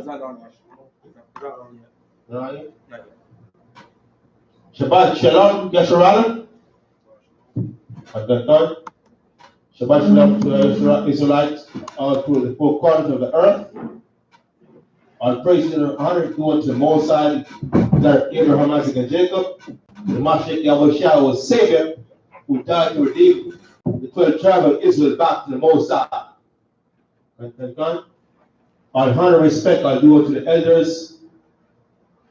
not on there. Not on yet. Not yet? Not yet. Shabbat Shalom, Yasharala. At that time, Shabbat Shalom to the Israelites all through the four corners of the earth. All praise and honor go unto the Most High, that Abraham, Isaac, and Jacob. The Mashiach Yahushua was Savior who died to redeem the 12 tribes of Israel back to the Most High. Thank God. All honor and respect I do unto the elders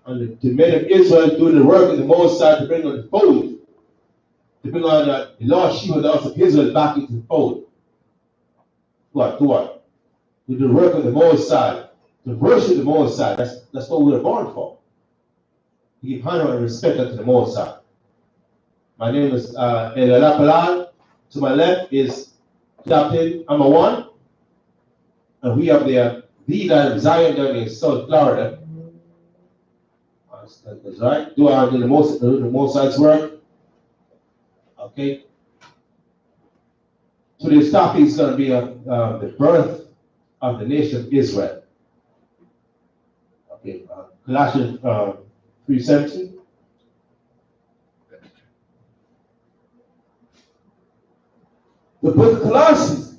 and the men of Israel doing the work of the Most High to bring on the fold, to bring on the lost sheep of the house of Israel back into the fold. To what? To do the work of the Most High, to worship the Most High. That's what we were born for. To give honor and respect unto the Most High. My name is El. To my left is Captain Amawan, and we have the leader of Zion down in South Florida. That's right. Do the most High's work. Okay. Today's topic is going to be the birth of the nation of Israel. Okay. Colossians 3:17. The book of Colossians,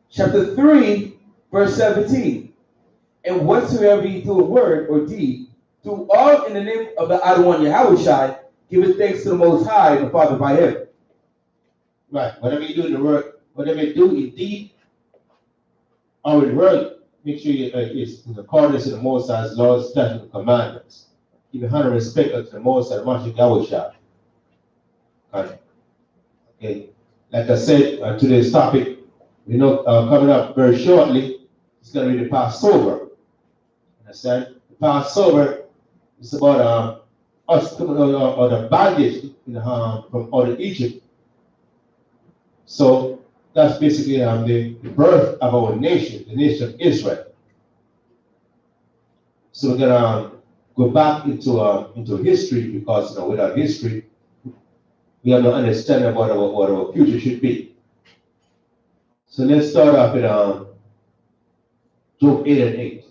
chapter 3, verse 17. And whatsoever ye do in word or deed, do all in the name of the Adonai Yahushai, giving thanks to the Most High, the Father by him. Right. Whatever you do in the word, whatever you do in deed or in word, make sure it's in accordance to the Most High's laws, statutes, and commandments. Give honor and respect unto the Most High, the Mashiach Yahushua. Okay. Like I said, today's topic, coming up very shortly, it's going to be the Passover. Understand? The Passover is about us coming out of the baggage from out of Egypt. So that's basically the birth of our nation, the nation of Israel. So we're going to go back into history because without history, we have no understanding about what our future should be. So let's start off with Job 8 and 8.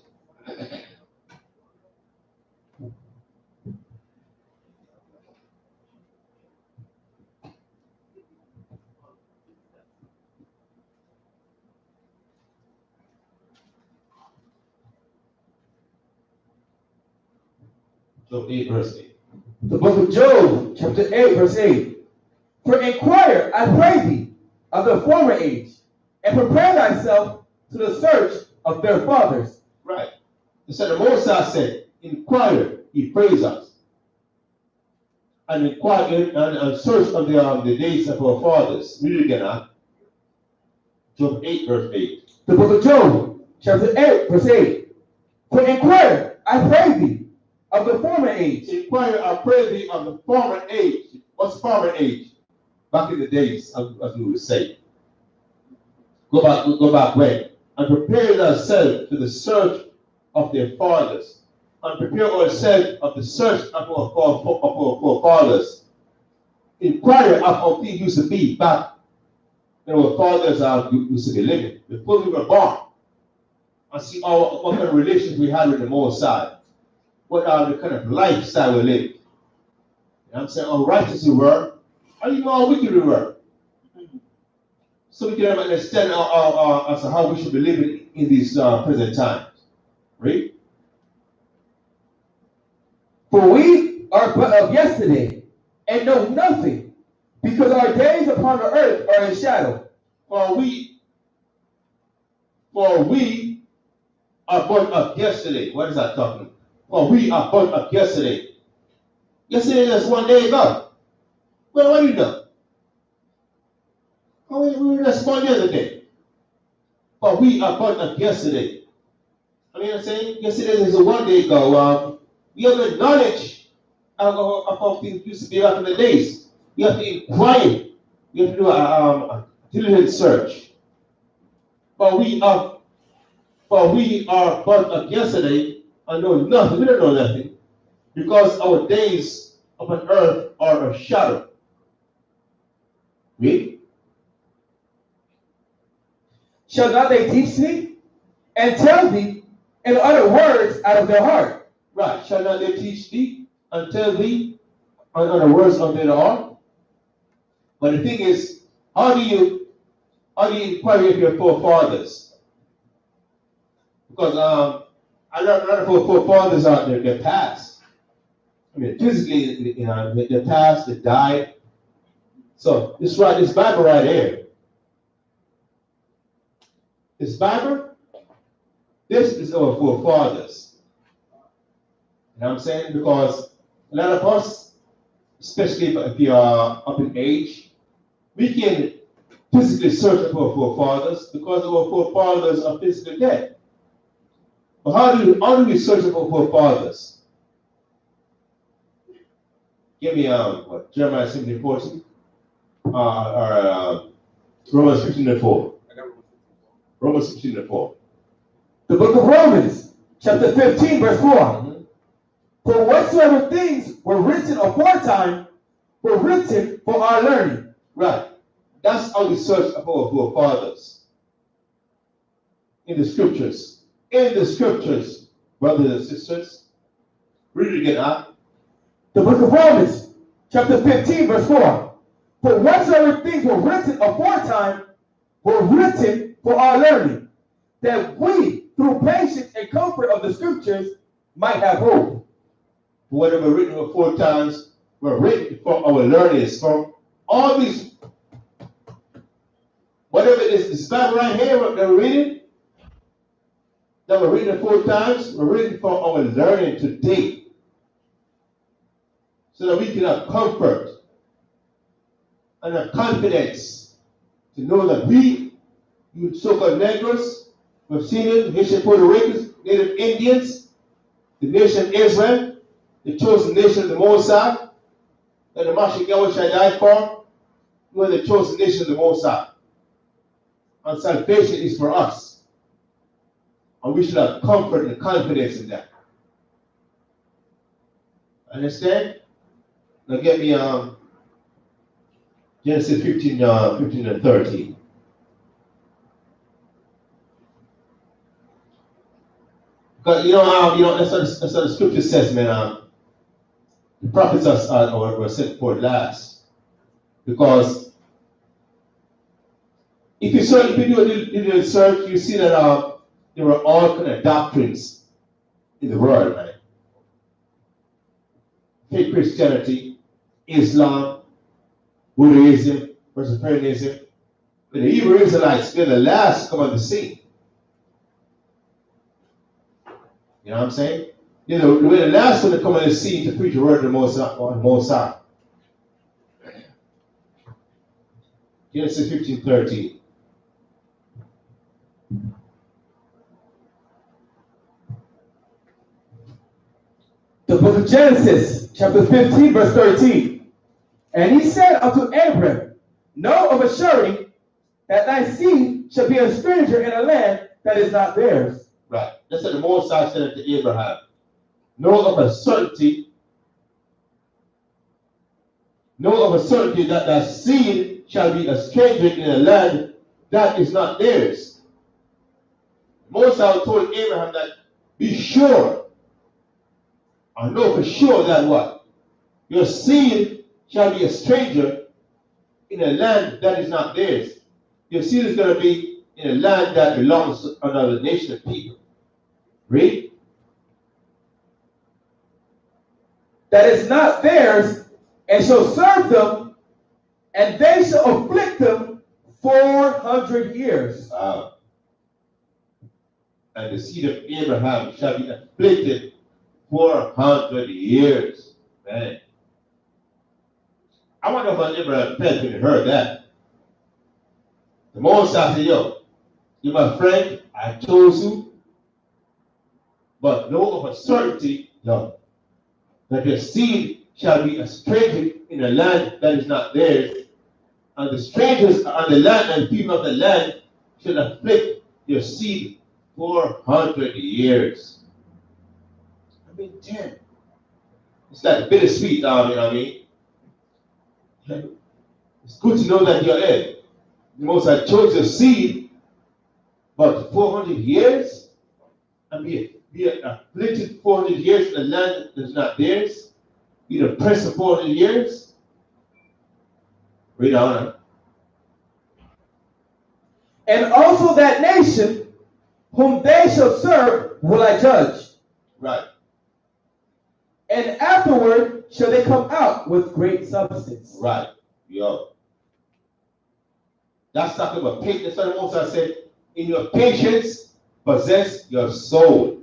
Job 8, verse 8. The book of Job, chapter 8, verse 8. For inquire, I pray thee, of the former age, and prepare thyself to the search of their fathers. Right. So the Most High said, inquire, he praise us. And inquire and search of the days of our fathers. Read it again, Job 8, verse 8. The book of Job, chapter 8, verse 8. For inquire, I pray thee, of the former age. Inquire, I pray thee, of the former age. What's former age? Back in the days, as we would say. Go back when? And prepare ourselves to the search of their fathers. And prepare ourselves of the search of our fathers. Inquire of how things used to be back when our fathers used to be living, before we were born. And see what kind of relations we had with the Most High. What the kind of lifestyle we lived. You know what I'm saying? How righteous we were. How you know how wicked we were? So we can understand as to how we should be living in these present times. Right? For we are but of yesterday, and know nothing, because our days upon the earth are in shadow. For we are but of yesterday. What is that talking? For we are but of yesterday. Yesterday is one day ago. Well, what do you know? We were just born the other day. But we are born of yesterday. I mean, I'm saying yesterday is one day ago. We have the knowledge of how things used to be back in the days. We have to inquire. We have to do a diligent search. But we are born of yesterday and know nothing. We don't know nothing because our days upon earth are a shadow. Read. Shall not they teach thee, and tell thee In other words, out of their heart. Right. Shall not they teach thee and tell thee on other words of their heart? But the thing is, how do you inquire of your forefathers? Because a lot of our forefathers out there, they passed. I mean, physically, they passed, they died. So this Bible right here. This Bible, this is our forefathers. You know what I'm saying? Because a lot of us, especially if you are up in age, we can physically search for our forefathers because our forefathers are physically dead. But how do we search for our forefathers? Give me Jeremiah 17:14 or Romans 15:4. Romans 15:4. The book of Romans, chapter 15, verse 4. Mm-hmm. For whatsoever things were written aforetime were written for our learning. Right. That's how we search for our forefathers. In the scriptures. In the scriptures, brothers and sisters. Read it again, huh? The book of Romans, chapter 15, verse 4. For whatsoever things were written aforetime were written for our learning, that we, through patience and comfort of the scriptures, might have hope. Whatever written aforetime were written for our learnings, for all these, whatever it is, this Bible right here that we're reading, that were written aforetime, were written for our learning today. So that we can have comfort and have confidence to know that we, you so-called Negroes, we've seen it, Haitian Puerto Ricans, Native Indians, the nation Israel, the chosen nation of the Most High, that the Mashiach shall die for, we are the chosen nation of the Most High. And salvation is for us. And we should have comfort and confidence in that. Understand? Now get me Genesis 15 and 13. Because that's what the scripture says, man. The prophets were sent forth last. Because if you do a little research, you see that there were all kind of doctrines in the world, man. Fake Christianity, Islam, Buddhism, Presbyterianism. But the Hebrew Israelites, they're the last to come on the scene. You know what I'm saying? They're the last one to come on the scene to preach the word of the Most High. Genesis 15:13. The book of Genesis, chapter 15, verse 13. And he said unto Abram, know of a surety that thy seed shall be a stranger in a land that is not theirs. Right. That's what the Most High said to Abraham. Know of a certainty that thy seed shall be a stranger in a land that is not theirs. Most High told Abraham that be sure, or know for sure that what? Your seed shall be a stranger in a land that is not theirs. Your seed is going to be in a land that belongs to another nation of people. Read. That is not theirs, and shall serve them, and they shall afflict them 400 years. And the seed of Abraham shall be afflicted 400 years. Man. I wonder if Abraham felt when he heard that. The Most High said, yo, you're my friend, I chose you, but know of a certainty, no, that your seed shall be a stranger in a land that is not theirs, and the strangers on the land and people of the land shall afflict your seed 400 years. I mean, damn. It's like bittersweet, you know what I mean? It's good to know that you're in. The Most High chose your seed, but 400 years? and be afflicted 400 years in a land that is not theirs, be oppressed for 400 years. Read on. And also that nation whom they shall serve will I judge. Right. And afterward shall they come out with great substance. Right. Yo. That's talking about patience. That's what the Most High said, in your patience, possess your soul.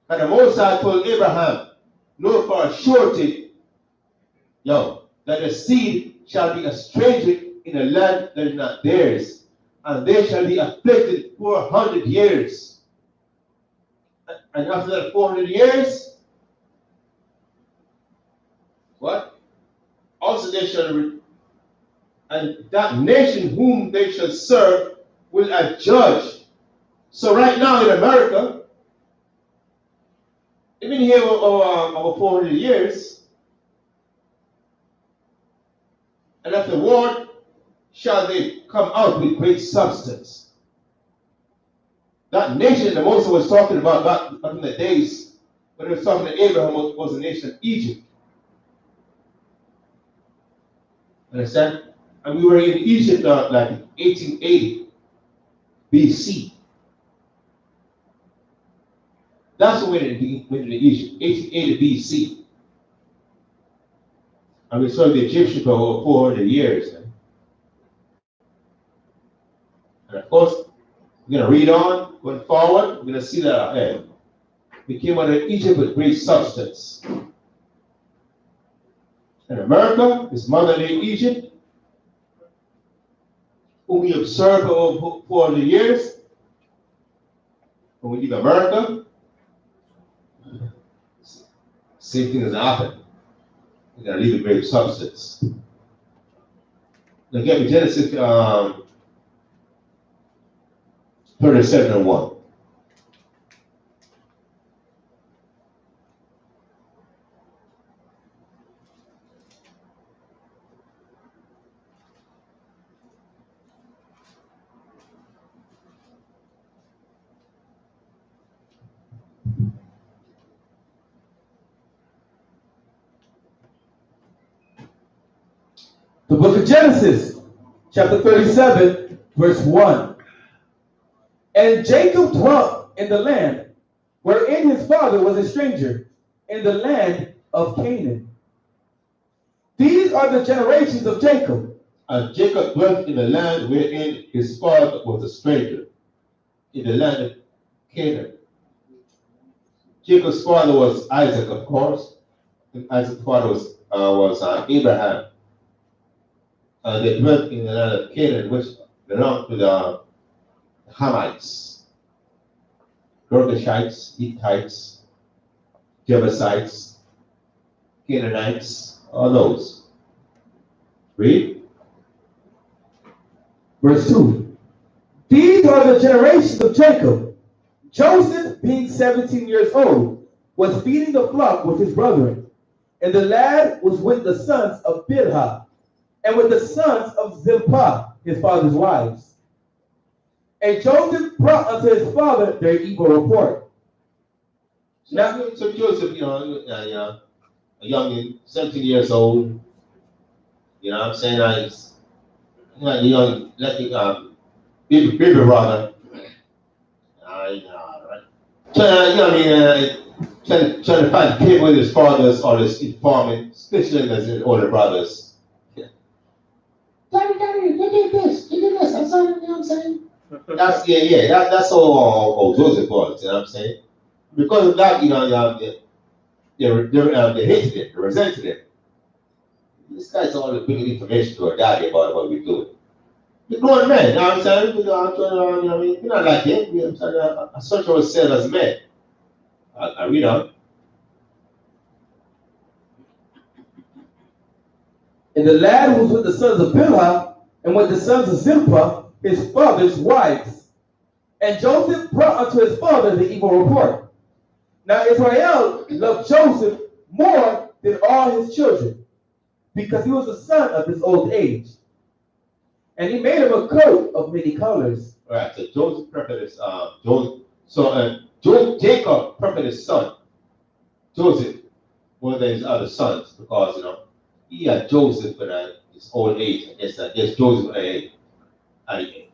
And the Most High told Abraham, know for a surety, that the seed shall be a stranger in a land that is not theirs, and they shall be afflicted 400 years. And after that 400 years, what? Also they shall, and that nation whom they shall serve will I judge. So right now in America, they've been here over 400 years, and afterward shall they come out with great substance. That nation that Moses was talking about back in the days when he was talking to Abraham was the nation of Egypt. Understand? And we were in Egypt like 1880 BC. That's when we went into Egypt, 1880 BC. And we served the Egyptians for over 400 years. And of course, we're going to read on, going forward, we're going to see that ahead. We came out of Egypt with great substance. And America is motherly Egypt, whom we observed for over 400 years. When we leave America, same thing has happened. We're going to leave a great substance. Now get me Genesis 37:1. The book of Genesis, chapter 37, verse 1. And Jacob dwelt in the land wherein his father was a stranger, in the land of Canaan. These are the generations of Jacob. And Jacob dwelt in the land wherein his father was a stranger, in the land of Canaan. Jacob's father was Isaac, of course. And Isaac's father was Abraham. And they dwelt in the land of Canaan, which belonged to the Hamites, Girgashites, Hittites, Jebusites, Canaanites, all those. Read. Verse 2. These are the generations of Jacob. Joseph, being 17 years old, was feeding the flock with his brethren, and the lad was with the sons of Bilhah, and with the sons of Zilpah, his father's wives. And Joseph brought unto his father their evil report. So Joseph, a youngin, 17 years old, you know what I'm saying? Young, baby brother. Right? Trying to find paper with his fathers or his informant, especially as his older brothers. Daddy, you did this, I'm sorry, you know what I'm saying? That's all Joseph was, you know what I'm saying? Because of that, they hated it, they resented it. This guy's always bringing information to our daddy about what we're doing. You're grown men, you know what I'm saying? You're not like him. You know what I'm saying? A such was said as men. I read on. And the lad was with the sons of Bilhah, and with the sons of Zilpah, his father's wives. And Joseph brought unto his father the evil report. Now Israel loved Joseph more than all his children, because he was the son of his old age. And he made him a coat of many colors. All right, so Joseph prepared this. So Jacob preferred his son, Joseph, more than his other sons, because he had Joseph in his old age. I guess Joseph, I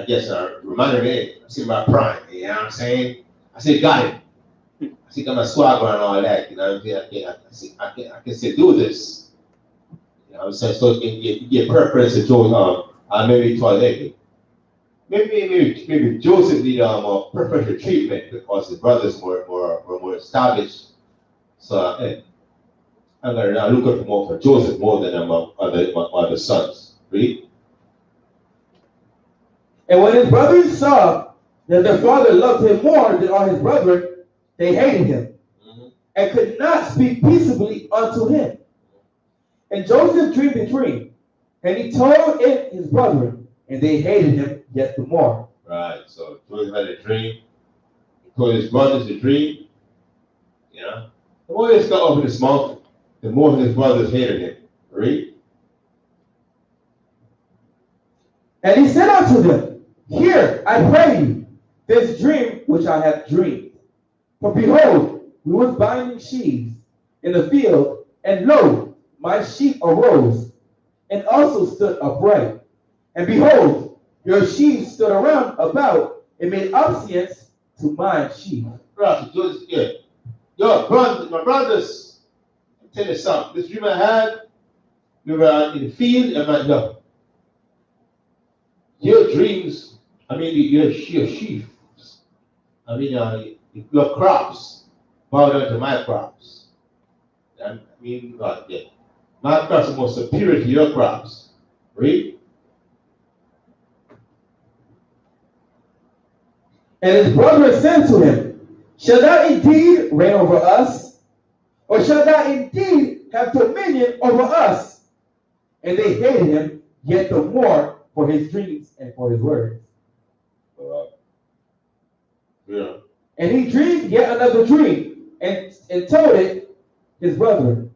guess reminded me, I see my prime, you know what I'm saying? I said, got it. I see got my swagger and all that, you know what I'm saying? I can still do this. You know what I'm saying? So you get preference to Joseph, maybe toilet. Maybe Joseph needed more preferential treatment because his brothers were more established. So I'm gonna look at more for Joseph more than my other sons. Read. And when his brothers saw that their father loved him more than all his brethren, they hated him and could not speak peaceably unto him. And Joseph dreamed a dream, and he told it his brethren, and they hated him yet the more. Right. So Joseph had a dream. He told his brothers the dream. You know, the more he got over this mountain, the more his brothers hated him. Read. And he said unto them, Hear, I pray you, this dream which I have dreamed. For behold, we was binding sheaves in the field, and lo, my sheep arose, and also stood upright. And behold, your sheep stood around about, and made obeisance to my sheep. Right. So Joseph, yeah. Your brothers, my brothers, I'll tell you something. This dream I had, we were in the field, and I'm like, no. Your dreams, your sheep, your crops bow down to my crops. God, yeah. My crops are more superior to your crops. Read. And his brother said to him, Shall thou indeed reign over us? Or shall thou indeed have dominion over us? And they hated him yet the more for his dreams and for his words. Yeah. And he dreamed yet another dream, and told it his brethren.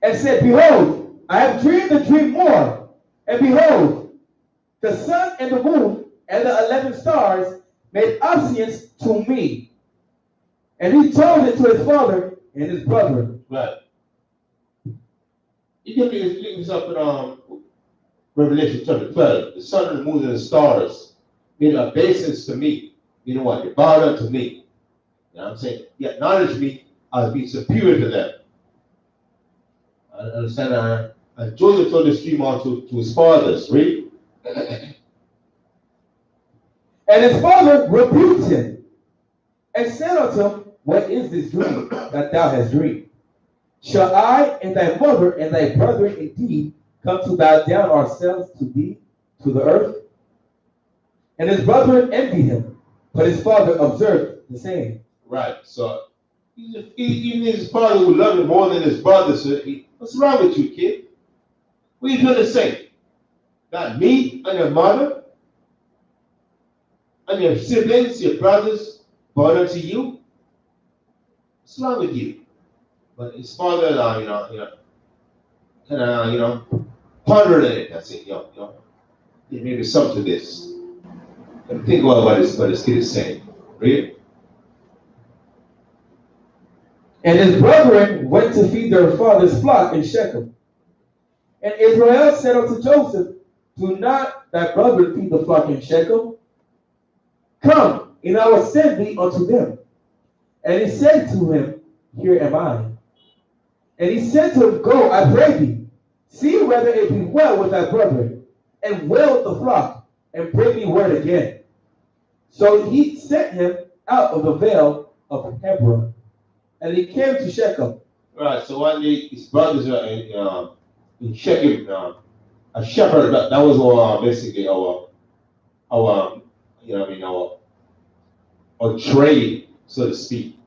And said, Behold, I have dreamed a dream more. And behold, the sun and the moon and the 11 stars made obeisance to me. And he told it to his father and his brethren. Right. You can look this up in Revelation chapter 12. The sun and the moon and the stars made obeisance to me. You know what? They bowed down to me. You know what I'm saying? They acknowledge me as being superior to them. I understand. And Joseph told this dream on to his fathers. Read. And his father rebuked him and said unto him, What is this dream that thou hast dreamed? Shall I and thy mother and thy brethren indeed come to bow down ourselves to thee, to the earth? And his brethren envied him, but his father observed the same. Right. So even his father who loved him more than his brother said, what's wrong with you, kid? What are you doing the same? Not me and your mother and your siblings, your brothers, born unto you? What's wrong with you? But his father, pondered in it. I said, there may be something to this. And think about what this kid is saying. Read. And his brethren went to feed their father's flock in Shechem. And Israel said unto Joseph, Do not thy brethren feed the flock in Shechem? Come, and I will send thee unto them. And he said to him, Here am I. And he said to him, Go, I pray thee, see whether it be well with thy brethren, and well with the flock, and bring me word again. So he sent him out of the vale of Hebron, and he came to Shechem. Right. So one day his brothers are in Shechem. A shepherd. That was basically our trade, so to speak.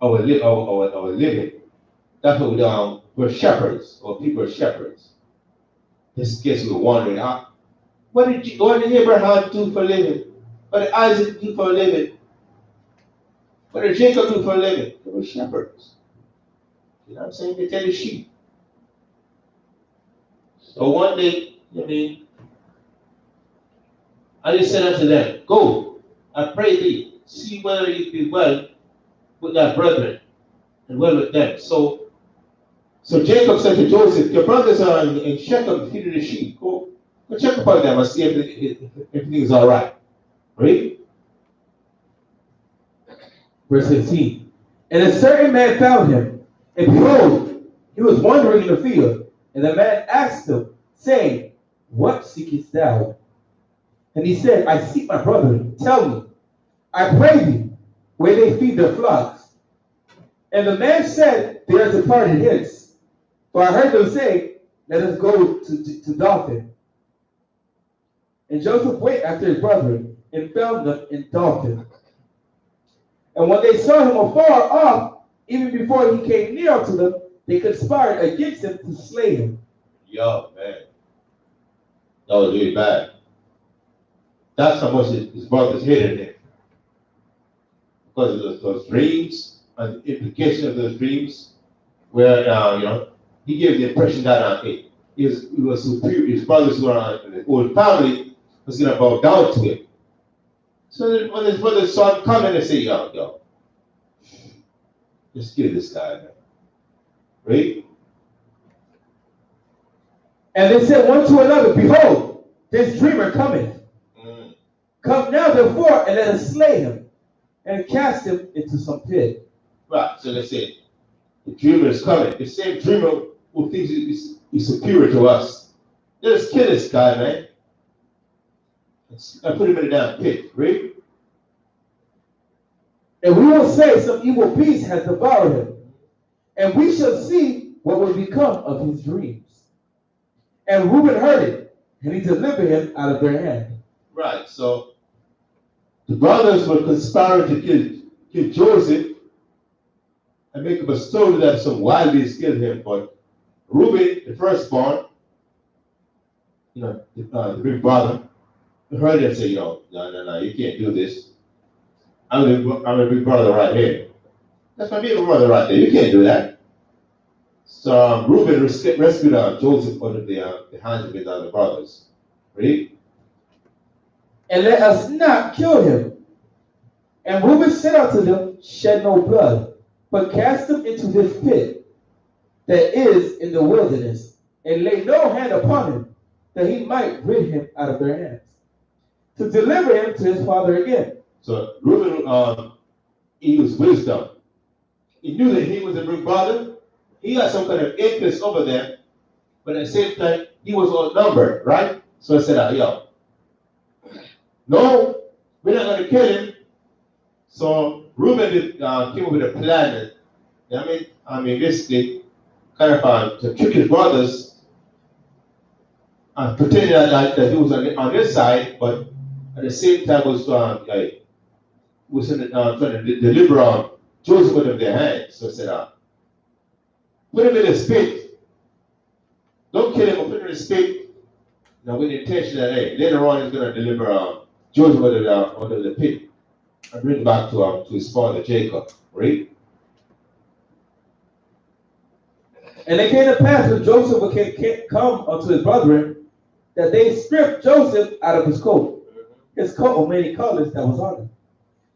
Our living. That's what we're shepherds, or people are shepherds. This case we were wondering, what did Abraham do for a living? What did Isaac do for a living? What did Jacob do for a living? They were shepherds. You know what I'm saying? They tend to sheep. So one day, I just said unto them, Go, I pray thee, see whether it be well with thy brethren and well with them. So Jacob said to Joseph, your brothers are in Shechem feeding the sheep. Go check upon them and see if everything is all right. Read. Verse 15. And a certain man found him, and behold, he was wandering in the field. And the man asked him, saying, what seekest thou? And he said, I seek my brethren. Tell me, I pray thee, where they feed their flocks. And the man said, they are departed hence. For I heard them say, let us go to Dothan. And Joseph went after his brethren, and found them in Dothan. And when they saw him afar off, even before he came near to them, they conspired against him to slay him. Yo, man. That was really bad. That's how much his brothers hated him. Because of those dreams and the implication of those dreams, where, he gave the impression that he was superior. His brothers who are in the old family was going to bow down to him. So when his brothers saw him coming, they say, yo, just kill this guy, man. Right? And they said one to another, behold, this dreamer cometh. Come now, therefore, and let us slay him, and cast him into some pit. Right, so they said, the dreamer is coming. The same dreamer who thinks he's superior to us. Let's kill this guy, man. I put him in a damn pit, right? And we will say some evil beast has devoured him, and we shall see what will become of his dreams. And Reuben heard it, and he delivered him out of their hand. Right, so the brothers were conspiring to kill Joseph and make up a story that some wild beast killed him. But Reuben, the firstborn, the big brother, heard it and said, no, you can't do this. I'm a big brother right here. That's my big brother right there. You can't do that. So Reuben rescued Joseph out of the hands of his other brothers. Read. And let us not kill him. And Reuben said unto them, shed no blood, but cast him into this pit that is in the wilderness, and lay no hand upon him, that he might rid him out of their hands, to deliver him to his father again. So Reuben, he was wisdom. He knew that he was a big brother. He had some kind of influence over them, but at the same time, he was outnumbered, right? So I said, no, we're not going to kill him. So Reuben came up with a plan. Basically, kind of to trick his brothers and pretending that he was on their side, but at the same time was trying to deliver Joseph out of their hands. So I said, put him in a spit. Don't kill him, but put him in a spit. Now with the intention that later on he's going to deliver Joseph out of the pit and bring him back to his father Jacob. Right? And it came to pass when Joseph come unto his brethren, that they stripped Joseph out of his coat of many colors that was on him.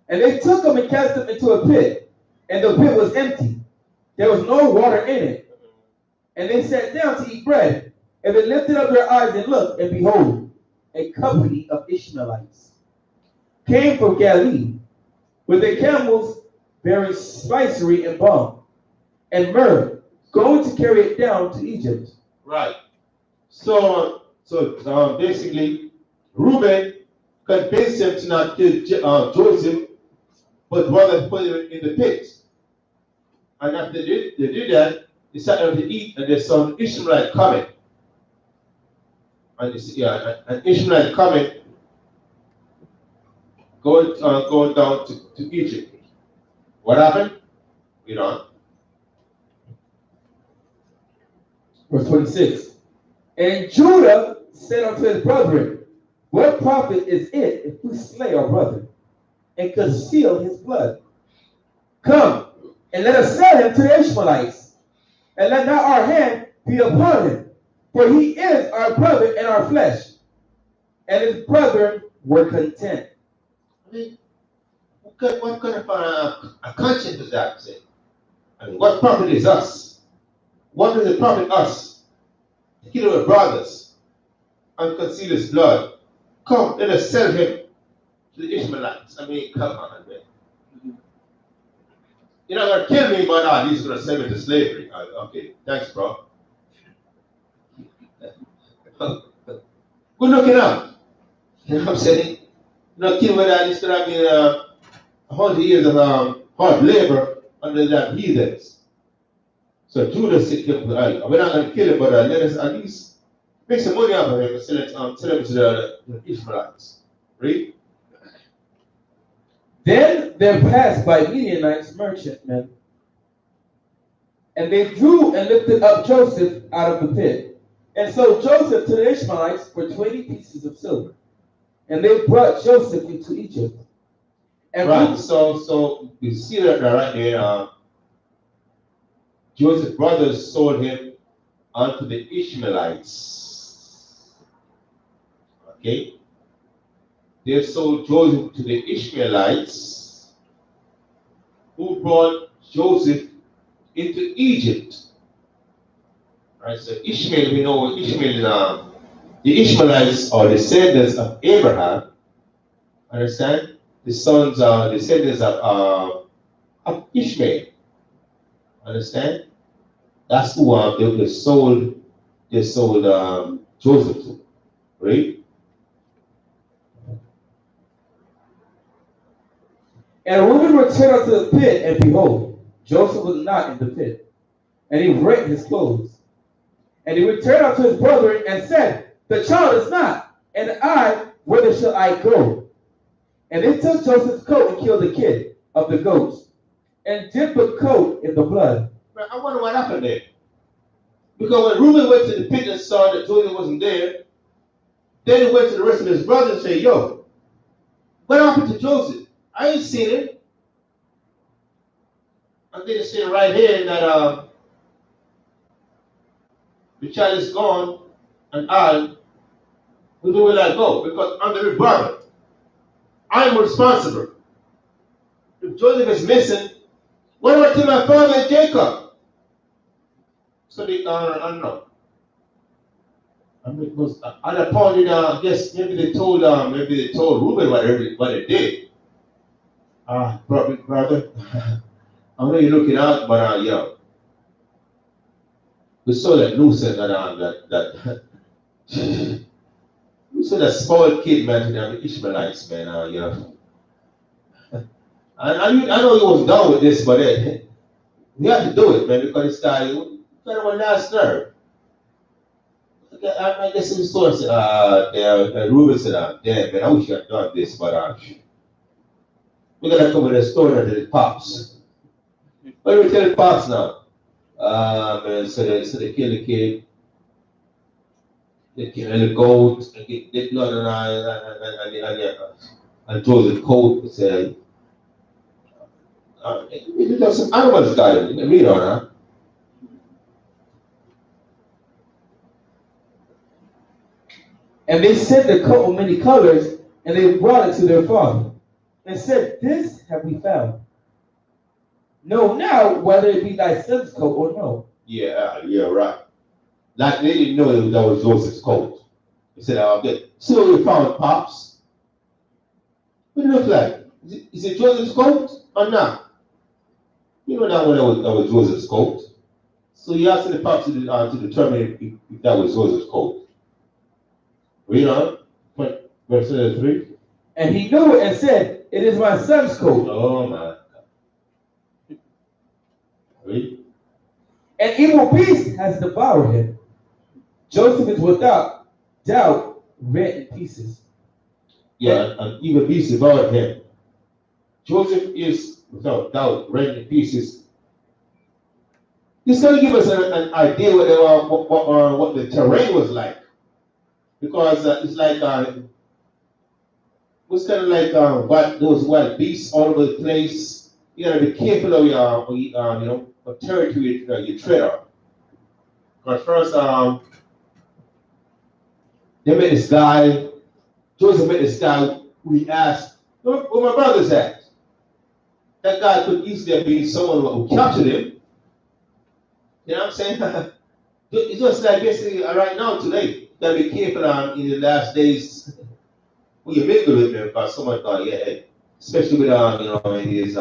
And they took him and cast him into a pit, and the pit was empty. There was no water in it. And they sat down to eat bread, and they lifted up their eyes and looked, and behold, a company of Ishmaelites came from Galilee, with their camels bearing spicery and balm, and myrrh, going to carry it down to Egypt. Right. So basically, Reuben convinced them to not kill Joseph, but rather put him in the pit. And after they did that, they sat down to eat, and they saw an Ishmaelite coming. And an Ishmaelite coming, going down to Egypt. What happened? Read on. Verse 26. And Judah said unto his brethren, what profit is it if we slay our brother and conceal his blood? Come, and let us sell him to the Ishmaelites, and let not our hand be upon him, for he is our brother and our flesh. And his brethren were content. what kind of a conscience is that? Say? I mean, what profit is us? What does it profit us to kill our brothers and conceal his blood? Come, let us sell him to the Ishmaelites. I mean, come on, man. You're not going to kill me, but he's going to send me to slavery. Okay, thanks, bro. Good looking out. You know what I'm saying? Not kill with that, it's going to be 100 years of hard labor under that heathens. So Judah said, we're not going to kill him, but let us at least make some money out of him and sell him to the Ishmaelites. Read. Then there passed by Midianites merchantmen, and they drew and lifted up Joseph out of the pit, and sold Joseph to the Ishmaelites for 20 pieces of silver. And they brought Joseph into Egypt. And right, so you see that right there. Joseph's brothers sold him unto the Ishmaelites. Okay? They sold Joseph to the Ishmaelites, who brought Joseph into Egypt. Right? So Ishmael, we know Ishmael, the Ishmaelites are descendants of Abraham. Understand? The sons are descendants of Ishmael. Understand? That's who they sold Joseph to. Right? And Reuben returned unto the pit, and behold, Joseph was not in the pit. And he rent his clothes. And he returned unto his brethren and said, the child is not, and I, whither shall I go? And they took Joseph's coat and killed the kid of the goats, and dipped the coat in the blood. I wonder what happened there. Because when Reuben went to the pit and saw that Joseph wasn't there, then he went to the rest of his brothers and said, yo, what happened to Joseph? I ain't seen him. And then it's saying right here that the child is gone, and where will I go? Because I'm the brother. I'm responsible. If Joseph is missing, what do I tell my father and Jacob? So they, I don't know. I mean, it was at a point, I guess maybe they told Reuben what they did. Probably, brother. I know you're looking out, but yo, we saw that nuisance that we saw that spoiled kid, man, the Ishmaelites, man, you know. I know you was done with this, but we had to do it, man, because this guy kind of a last nerve. I guess in the store said, Reuben said, damn, man, I wish you had done this, but we're gonna come with a story to the pops. What do we tell the pops now? Man, so they kill the kid, they kill the goat, they get the blood and throw the coat and say, some animals got it, you know, huh? And they sent the coat of many colors, and they brought it to their father, and said, this have we found. Know now whether it be thy son's coat or no. Yeah, right. Like they didn't know that was Joseph's coat. They said, see what we found, pops? What do it look like? Is it Joseph's coat or not? You know that one that was Joseph's coat. So you asked the pops to determine if that was Joseph's coat. Read on. Verse 3. And he knew it and said, it is my son's coat. Oh my God. Read. An evil beast has devoured him. Joseph is without doubt rent in pieces. Yeah, an evil beast devoured him. Joseph is without doubt rent in pieces. This going to give us an idea what the terrain was like. Because it's like, it was kind of like those wild beasts all over the place. You gotta be careful of your, what territory you tread on. Because first, they met this guy, Joseph met this guy who he asked, where my brothers at? that guy could easily have been someone who captured him. You know what I'm saying? It's just like basically right now today. You gotta be careful in the last days who you mingle with them because someone thought, yeah, hey, especially with in these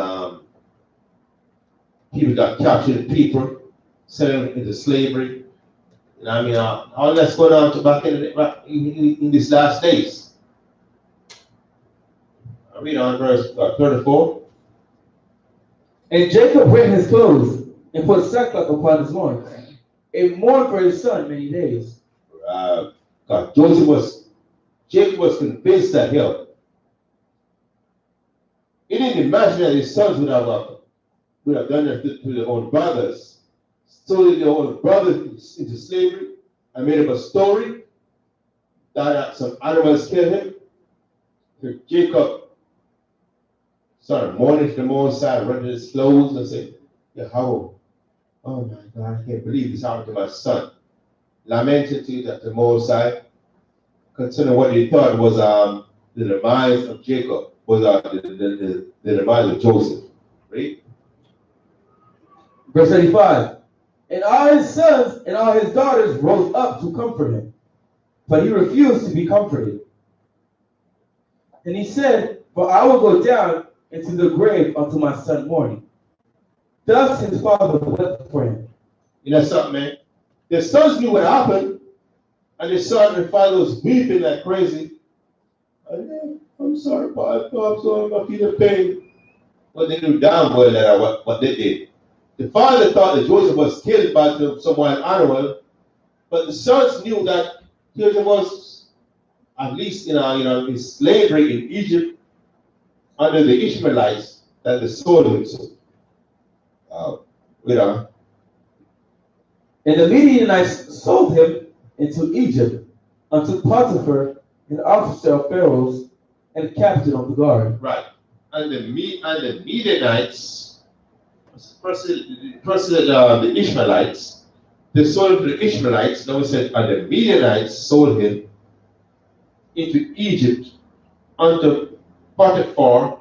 people got captured people, selling into slavery. You know what I mean? All that's going on to back in these last days. I read on verse 34. And Jacob rent his clothes and put sackcloth upon his loins, and mourned for his son many days. God, Jacob was convinced that he didn't imagine that his sons would have done that to their own brothers, sold their own brothers into slavery, and made up a story that some animals killed him. So Jacob started mourning for the Most High, running his clothes and said, Yahweh, oh my God, I can't believe this happened to my son. Lamented to the Most High, concerning what he thought was the demise of Jacob, was the demise of Joseph. Right? Verse 35. And all his sons and all his daughters rose up to comfort him, but he refused to be comforted. And he said, for I will go down into the grave unto my son mourning. Thus his father wept for him. You know something, man? The sons knew what happened, and the son and father was weeping like crazy. I'm sorry, Papa. I'm sorry, I feel the pain. But they knew damn well that what they did. The father thought that Joseph was killed by some wild animal, but the sons knew that Joseph was at least in slavery in Egypt under the Ishmaelites that they sold him to. And the Midianites sold him into Egypt unto Potiphar, an officer of Pharaoh's and captain of the guard. Right. And the Midianites, the Ishmaelites, they sold him to the Ishmaelites. Now we said, and the Midianites sold him into Egypt unto Potiphar,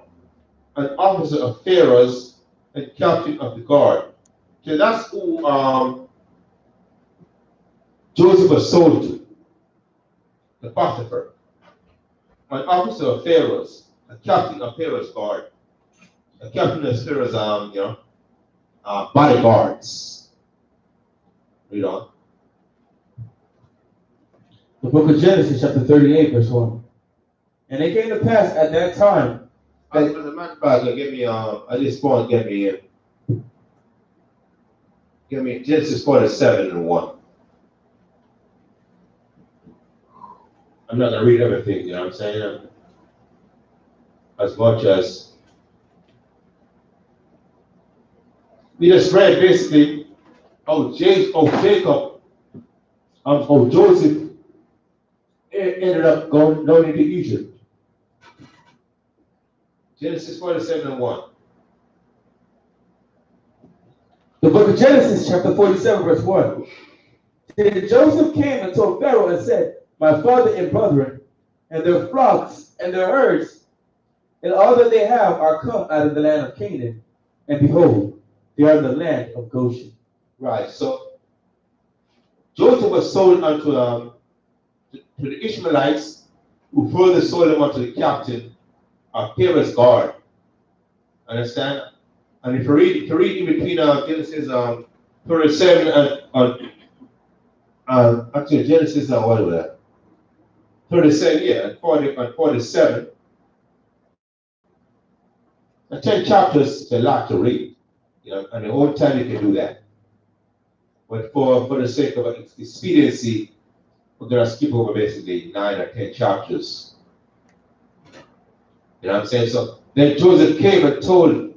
an officer of Pharaoh's and captain of the guard. So that's who Joseph was sold to, the Potiphar, an officer of Pharaoh's, a captain of Pharaoh's guard, a captain of Pharaoh's bodyguards. Read on. The book of Genesis, chapter 38, verse 1. And it came to pass at that time. As a matter of fact, give me at this point, give me Genesis 47 and 1. I'm not gonna read everything, you know what I'm saying? As much as we just read basically how Jacob, how Joseph ended up going down into Egypt. Genesis 47 and 1. The book of Genesis, chapter 47, verse 1. Then Joseph came and told Pharaoh and said, my father and brethren, and their flocks and their herds, and all that they have are come out of the land of Canaan. And behold, they are in the land of Goshen. Right, so Joseph was sold unto to the Ishmaelites, who further sold him unto the captain of Pharaoh's guard. Understand? And if you read in between Genesis 37 and actually Genesis whatever that 37, yeah, and 47. The 10 chapters is a lot to read, and the whole time you can do that. But for the sake of expediency, we're going to skip over basically 9 or 10 chapters. You know what I'm saying? So then Joseph came and told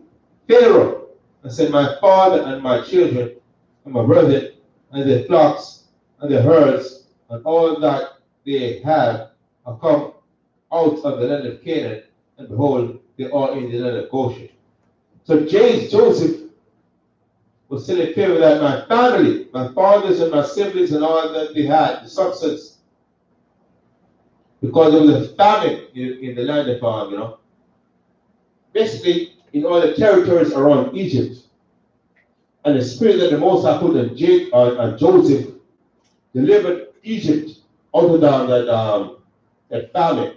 Pharaoh and said, my father and my children and my brethren and their flocks and their herds and all that they have come out of the land of Canaan, and behold, they are in the land of Goshen. So Joseph was telling Pharaoh that my family, my fathers and my siblings and all that they had, the substance, because there was a famine in the land of basically in all the territories around Egypt. And the spirit that the Most High put on Joseph delivered Egypt out of that famine.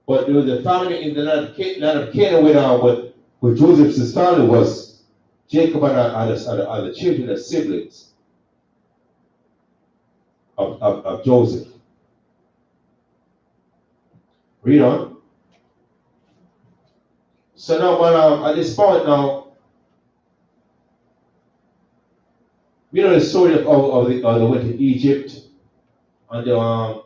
But there was a famine in the land of Canaan where Joseph's family was Jacob and the children and siblings of Joseph. Read on. So now, at this point now, we know the story of they went to Egypt and the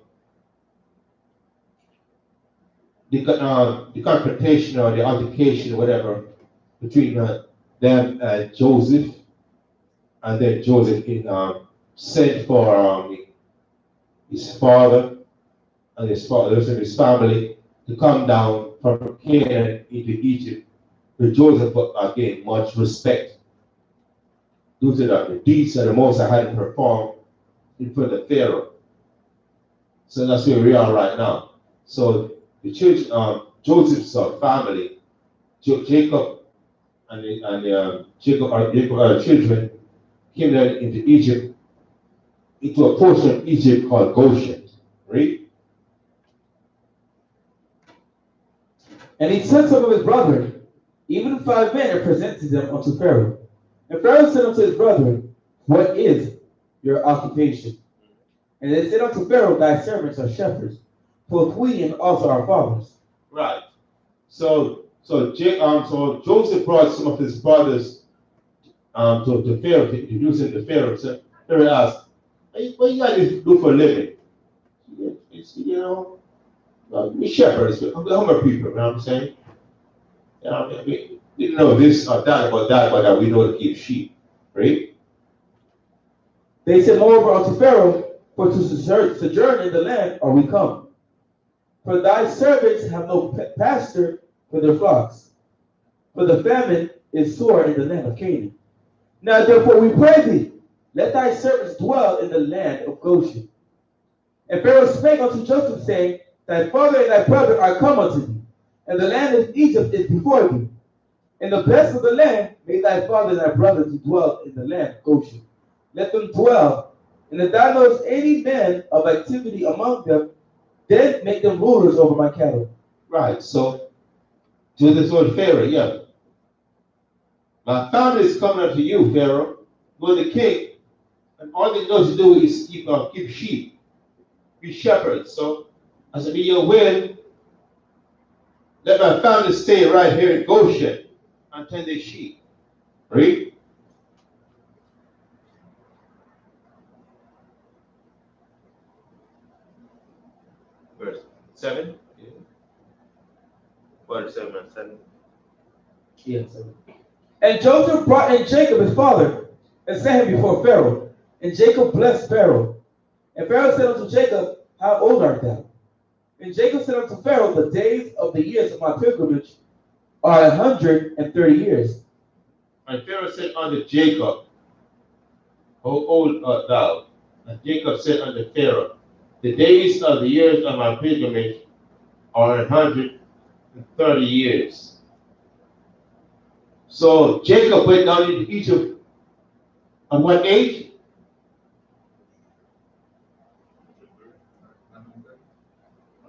confrontation or the altercation or whatever between them and Joseph, and then Joseph sent for his father and his family to come down from Canaan into Egypt. But Joseph gained much respect due to the deeds that the Moses had performed in front of Pharaoh. So that's where we are right now. So the children, Joseph's family, Jacob and Jacob children came down into Egypt, into a portion of Egypt called Goshen. Right? And he sent some of his brethren, even 5 men, and presented them unto Pharaoh. And Pharaoh said unto his brethren, what is your occupation? And they said unto Pharaoh, thy servants are shepherds, both we and also our fathers. Right. So Joseph brought some of his brothers to Pharaoh, to introduce him to Pharaoh. So Pharaoh asked, what you guys do for a living? We shepherds, we're humble people, you know what I'm saying? We didn't know this or that about that, but that we know to keep sheep, right? They said moreover unto Pharaoh, for to sojourn in the land are we come. For thy servants have no pasture for their flocks, for the famine is sore in the land of Canaan. Now therefore we pray thee, let thy servants dwell in the land of Goshen. And Pharaoh spake unto Joseph, saying, thy father and thy brother are come unto thee, and the land of Egypt is before thee. And the best of the land make thy father and thy brother to dwell in the land of Goshen. Let them dwell, and if thou knowest any man of activity among them, then make them rulers over my cattle. Right, so Joseph told Pharaoh, yeah, my family is coming unto you, Pharaoh. You're the king, and all they know to do is keep sheep, be shepherds. So I said, be your will. Let my family stay right here in Goshen and tend their sheep. Read. Verse 7. Yeah. 47 and 7. Yes. And Joseph brought in Jacob his father, and set him before Pharaoh. And Jacob blessed Pharaoh. And Pharaoh said unto Jacob, how old art thou? And Jacob said unto Pharaoh, the days of the years of my pilgrimage are 130 years. And Pharaoh said unto Jacob, how old art thou? And Jacob said unto Pharaoh, the days of the years of my pilgrimage are 130 years. So Jacob went down into Egypt at what age?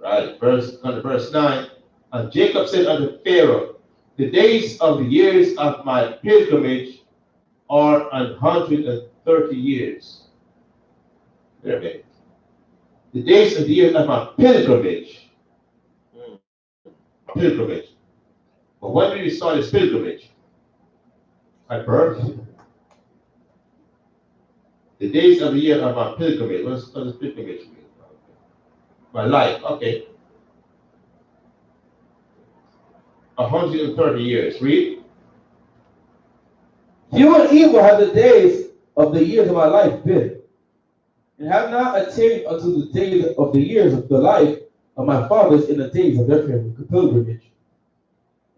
Right, verse 9. And Jacob said unto Pharaoh, the days of the years of my pilgrimage are 130 years. Wait a minute. The days of the years of my pilgrimage. Pilgrimage. But when did he start his pilgrimage? At birth. The days of the year of my pilgrimage. What does pilgrimage mean? My life, okay. 130 years. Read. Few and evil have the days of the years of my life been, and have not attained unto the days of the years of the life of my fathers in the days of their pilgrimage.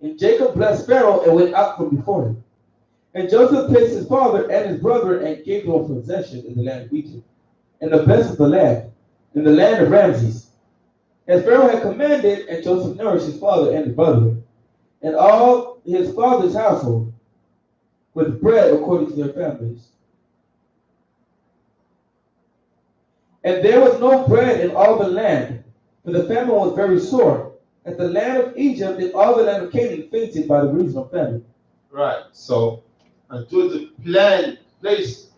And Jacob blessed Pharaoh and went out from before him. And Joseph placed his father and his brother and gave them possession in the land of Egypt, and the best of the land, in the land of Ramses. As Pharaoh had commanded, and Joseph nourished his father and his brother. and all his father's household with bread according to their families. And there was no bread in all the land, for the famine was very sore. At the land of Egypt and all the land of Canaan fainted by the reason of famine. Right. So, and Joseph placed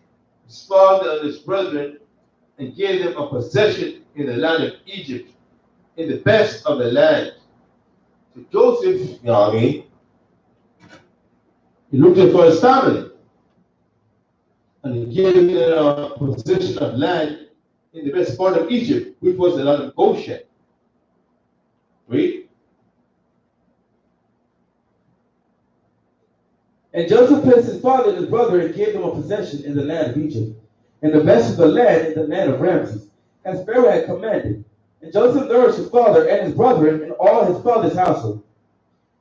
his father and his brethren and gave them a possession in the land of Egypt, in the best of the land. So Joseph, you know what I mean, he looked for his family. And he gave them a possession of land in the best part of Egypt, which was the land of Goshen. Read. And Joseph placed his father and his brother and gave them a possession in the land of Egypt, and the best of the land in the land of Ramses, as Pharaoh had commanded. And Joseph nourished his father and his brethren and all his father's household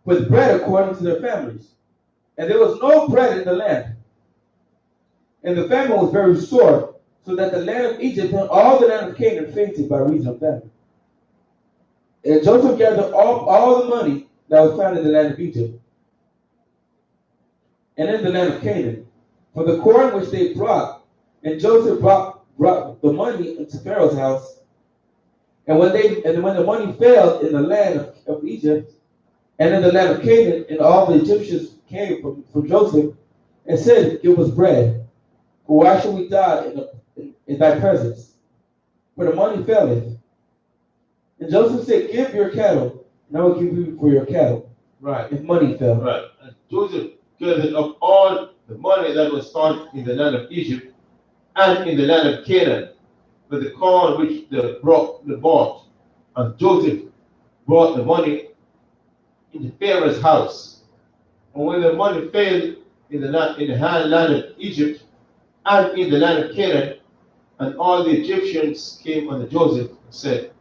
with bread according to their families. And there was no bread in the land. And the famine was very sore, so that the land of Egypt and all the land of Canaan fainted by reason of famine. And Joseph gathered all the money that was found in the land of Egypt and in the land of Canaan, for the corn which they brought. And Joseph brought the money into Pharaoh's house. And when the money failed in the land of Egypt and in the land of Canaan, and all the Egyptians came from Joseph and said, "Give us bread, for why should we die in thy presence? For the money faileth." And Joseph said, "Give your cattle, and I will give you for your cattle." Right. If money fell. Right. And Joseph gathered up all the money that was found in the land of Egypt and in the land of Canaan, with the corn which they bought. And Joseph brought the money into Pharaoh's house. And when the money failed in the land of Egypt and in the land of Canaan, and all the Egyptians came unto Joseph and said,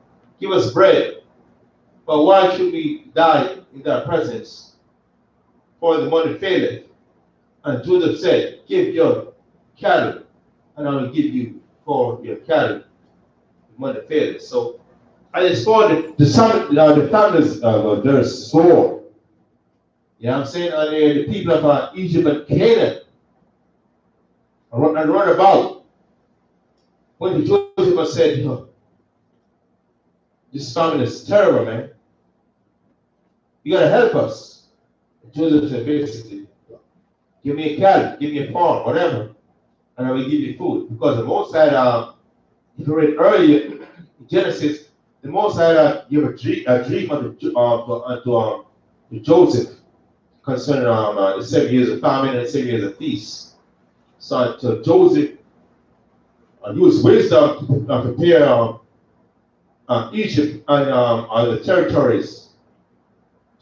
"Give us bread, but why should we die in thy presence? For the money faileth." And Joseph said, "Give your cattle, and I will give you for your cattle." The money faileth. So I just thought that the families were very sore. You know what I'm saying? And the people of Egypt and Canaan and run about. When Joseph said, "This famine is terrible, man. You gotta help us." And Joseph said, basically, "Give me a cattle, give me a farm, whatever, and I will give you food." Because the Most High, if you read earlier in Genesis, the Most High gave a dream to Joseph concerning the 7 years of famine and 7 years of peace. So to Joseph used wisdom to prepare Egypt and the territories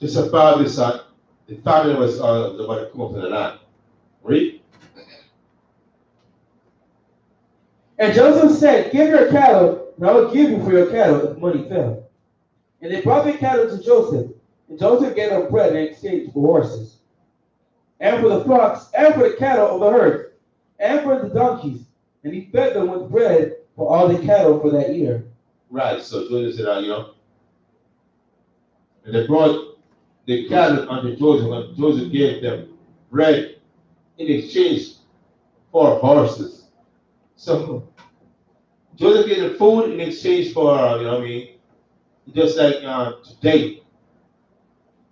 to survive this. The famine was about to come up to the land. Read. And Joseph said, "Give your cattle, and I will give you for your cattle if money fail." And they brought their cattle to Joseph, and Joseph gave them bread in exchange for horses, and for the flocks, and for the cattle of the herd, and for the donkeys. And he fed them with bread for all the cattle for that year. Right, so Joseph said, and they brought the cattle unto Joseph, and Joseph gave them bread in exchange for horses. So Joseph gave them food in exchange for, just like today,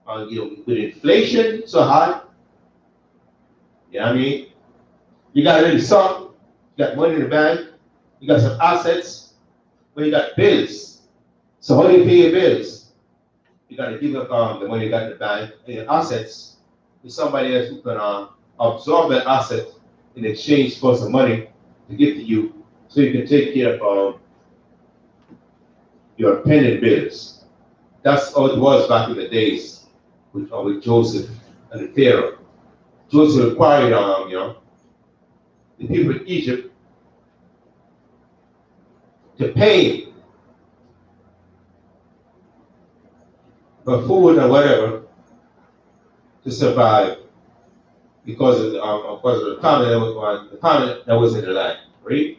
with inflation so high, you know what I mean? You got already some, you got money in the bank, you got some assets, but you got bills. So how do you pay your bills? You got to give up the money you got in the bank and your assets to somebody else who can absorb that asset in exchange for some money to give to you, so you can take care of your pending bills. That's how it was back in the days with Joseph and the Pharaoh. Joseph required the people of Egypt to pay him for food or whatever to survive because of the famine that was in the land. Read.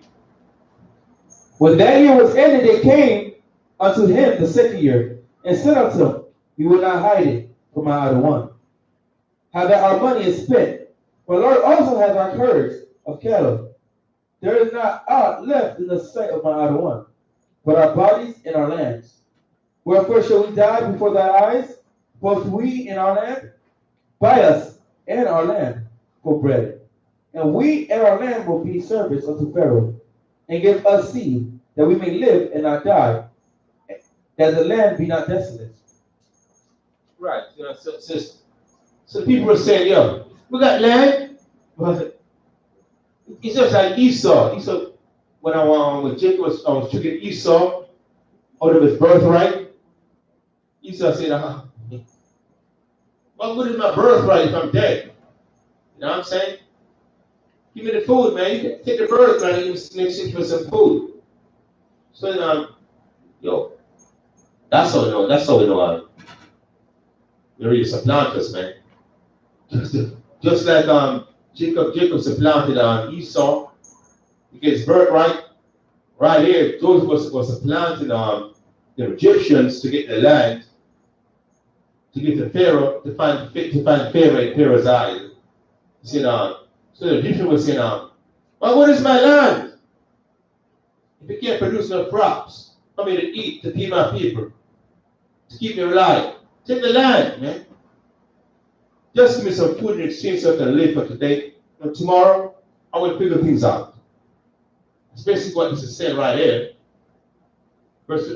When that year was ended, they came unto him the second year, and said unto him, "We will not hide it from our other one, how that our money is spent. For the Lord also has our herds of cattle. There is not aught left in the sight of my idle one, but our bodies and our lands. Wherefore shall we die before thy eyes, both we and our land? Buy us and our land for bread. And we and our land will be servants unto Pharaoh, and give us seed, that we may live and not die, that the land be not desolate. Right. So people are saying, yo, we got land, but it's just like Esau. Esau, when Jacob was tricking Esau out of his birthright, Esau said, what good is my birthright if I'm dead? You know what I'm saying? Give me the food, man. You can take the birthright and exchange for some food. So, yo, that's how we know. That's how we know. They're really supplanters, man. Just like Jacob supplanted Esau, because birthright, right here, those was supplanting the Egyptians to get the land, to get the Pharaoh, to find favor in Pharaoh's eyes. He said, so the Egyptian was saying, well, what is my land? If it can't produce no crops for me to eat, to feed my people, to keep me alive, take the land, man. Just give me some food in exchange so I can live for today. And tomorrow, I will figure things out. That's basically what this is saying right here. Verse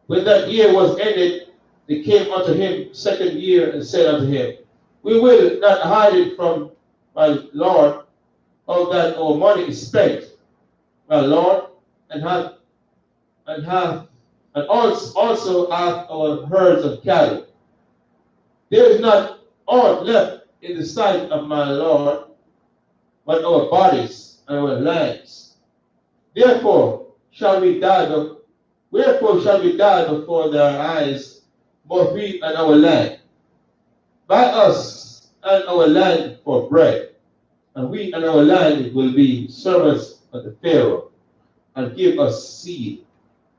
when that year was ended, they came unto him second year and said unto him, we will not hide it from my Lord, of that our money is spent, my Lord, and also have our herds of cattle. There is not aught left in the sight of my Lord, but our bodies and our lands. Wherefore shall we die before their eyes, both we and our land? Buy us and our land for bread, and we and our land will be servants of the Pharaoh, and give us seed,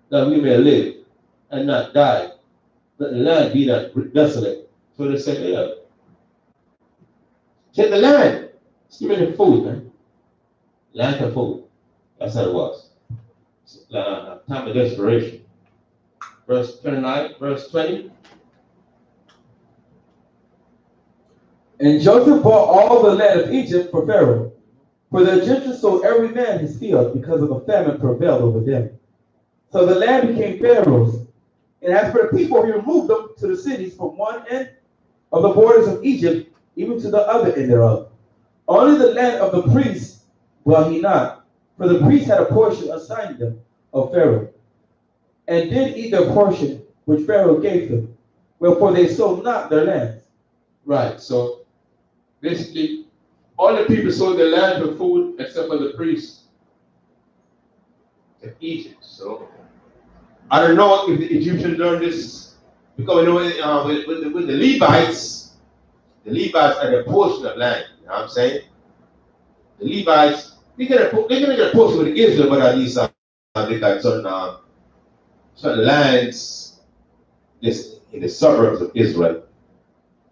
that we may live and not die, that the land be not desolate. So they said, yeah, take the land. Just give me the food, man. Land for food. That's how it was. Time of desperation. Verse 29, verse 20. And Joseph bought all the land of Egypt for Pharaoh, for the Egyptians sold every man his field, because of the famine prevailed over them. So the land became Pharaoh's. And as for the people, he removed them to the cities from one end of the borders of Egypt, even to the other end thereof. Only the land of the priests dwelt he not, for the priests had a portion assigned them of Pharaoh, and did eat their portion which Pharaoh gave them. Wherefore they sold not their lands. Right, so basically, all the people sold their land for food except for the priests of Egypt. So I don't know if the Egyptians learned this, because you know with the Levites are the portion of land. You know what I'm saying? The Levites, they're gonna get a portion with Israel, but at least they got certain lands just in the suburbs of Israel,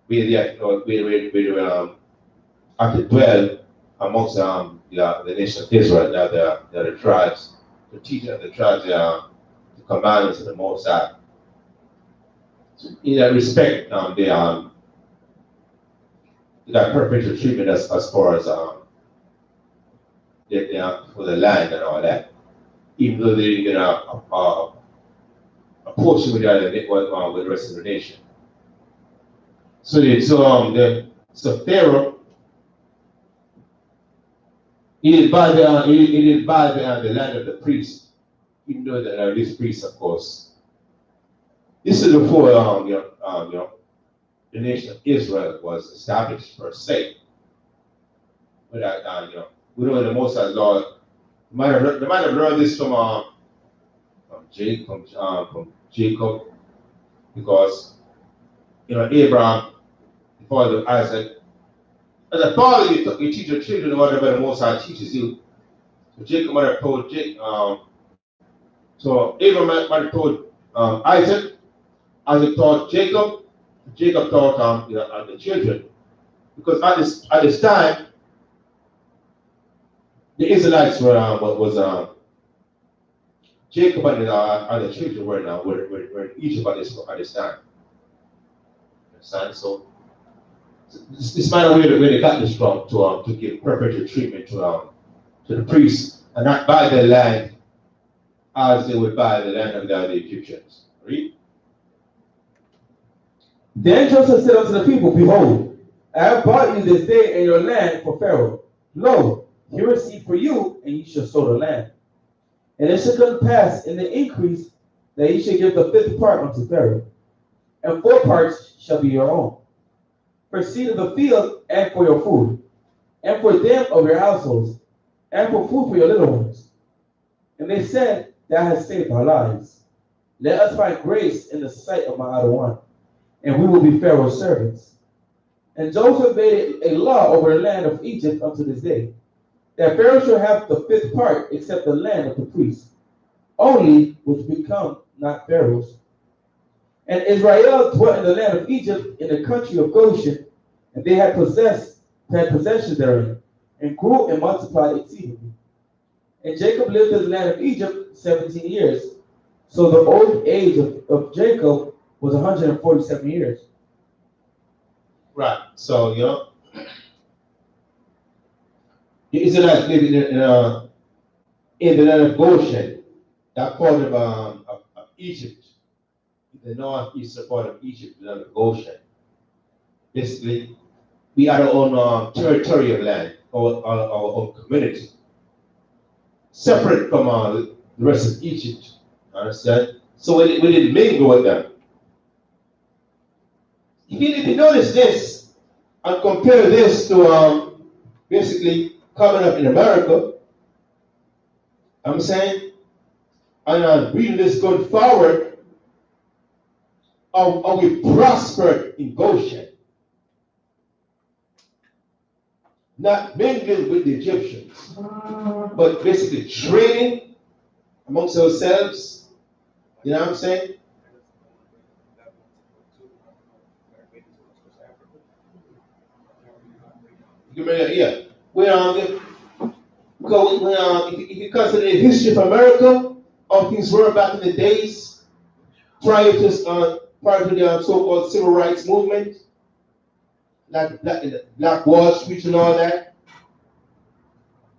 where they have to dwell amongst the nation of Israel. The tribes, the teaching of the tribes, the commandments of the Most High. So in that respect, they got preferential treatment as far as for the land and all that. Even though they didn't get a portion with the rest of the nation. So Pharaoh, he didn't buy the land of the priests, even though these priests, of course. This is before the nation of Israel was established per se. But we know the Most High Lord. They might have learned this from Jacob, because Abraham, the father of Isaac. As a father, you teach your children whatever the Most High teaches you. So Jacob might have told so Abraham might have told Isaac. Isaac taught Jacob. Jacob taught the children. Because at this time, the Israelites Jacob and the children were in Egypt at this time. Understand? So this man where they got this from to give preferential treatment to the priests and not buy their land as they would buy the land of the Egyptians. Read. Then Joseph said unto the people, Behold, I have bought you this day and your land for Pharaoh. Lo, here is seed for you, and ye shall sow the land. And it shall come to pass in the increase that ye shall give the fifth part unto Pharaoh, and 4 parts shall be your own, for seed of the field and for your food, and for them of your households, and for food for your little ones. And they said, Thou hast saved our lives. Let us find grace in the sight of my idle one, and we will be Pharaoh's servants. And Joseph made a law over the land of Egypt unto this day, that Pharaoh shall have the 5th part except the land of the priests, only which become not Pharaoh's. And Israel dwelt in the land of Egypt in the country of Goshen, and they had possession therein, and grew and multiplied exceedingly. And Jacob lived in the land of Egypt 17 years. So the old age of Jacob was 147 years. Right. So, the Israelites lived in the land of Goshen, that part of Egypt, the northeastern part of Egypt, the land of Goshen. Basically, we had our own territory of land, our own community, separate from the rest of Egypt. Understand? So we didn't mingle with them. If you notice this and compare this to basically coming up in America, I'm saying, and reading this going forward, how we prospered in Goshen, not mingling with the Egyptians, but basically trading amongst ourselves. You know what I'm saying? Yeah. If you consider the history of America, how things were back in the days prior to the so-called civil rights movement, like Black Wall Street and all that.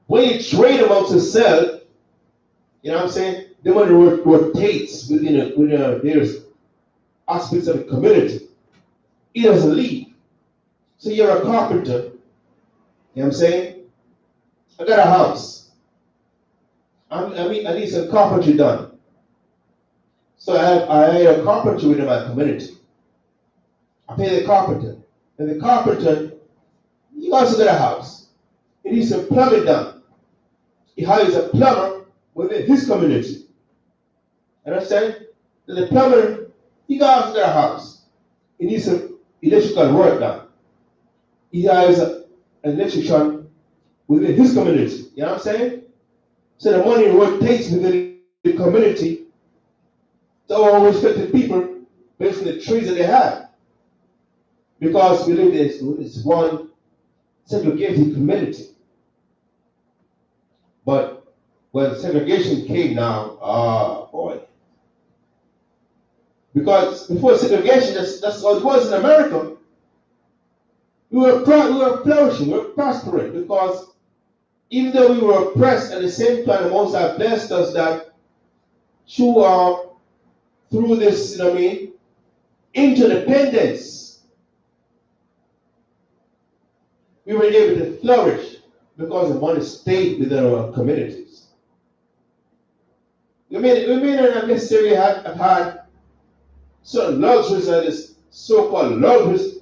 When you trade amongst yourself, you know what I'm saying? The money rotates within various aspects of the community. It doesn't leave. So you're a carpenter. You know what I'm saying? I got a house. I need some carpentry done. So I hire a carpenter within my community. I pay the carpenter. And the carpenter, he also got a house. He needs some plumbing done. He hires a plumber within his community. Understand? And the plumber, he also got a house. He needs some electrical work done. He hires an electrician within his community. You know what I'm saying? So the money rotates within the community to all respected people based on the trees that they have. Because we live in this one segregated community. But when segregation came now, boy. Because before segregation, that's all it was in America. We were flourishing, we were prospering, because even though we were oppressed, at the same time, the Most High blessed us that through this, you know what I mean, interdependence, we were able to flourish because the money stayed within our communities. We may not necessarily have had certain luxuries, or this so-called luxuries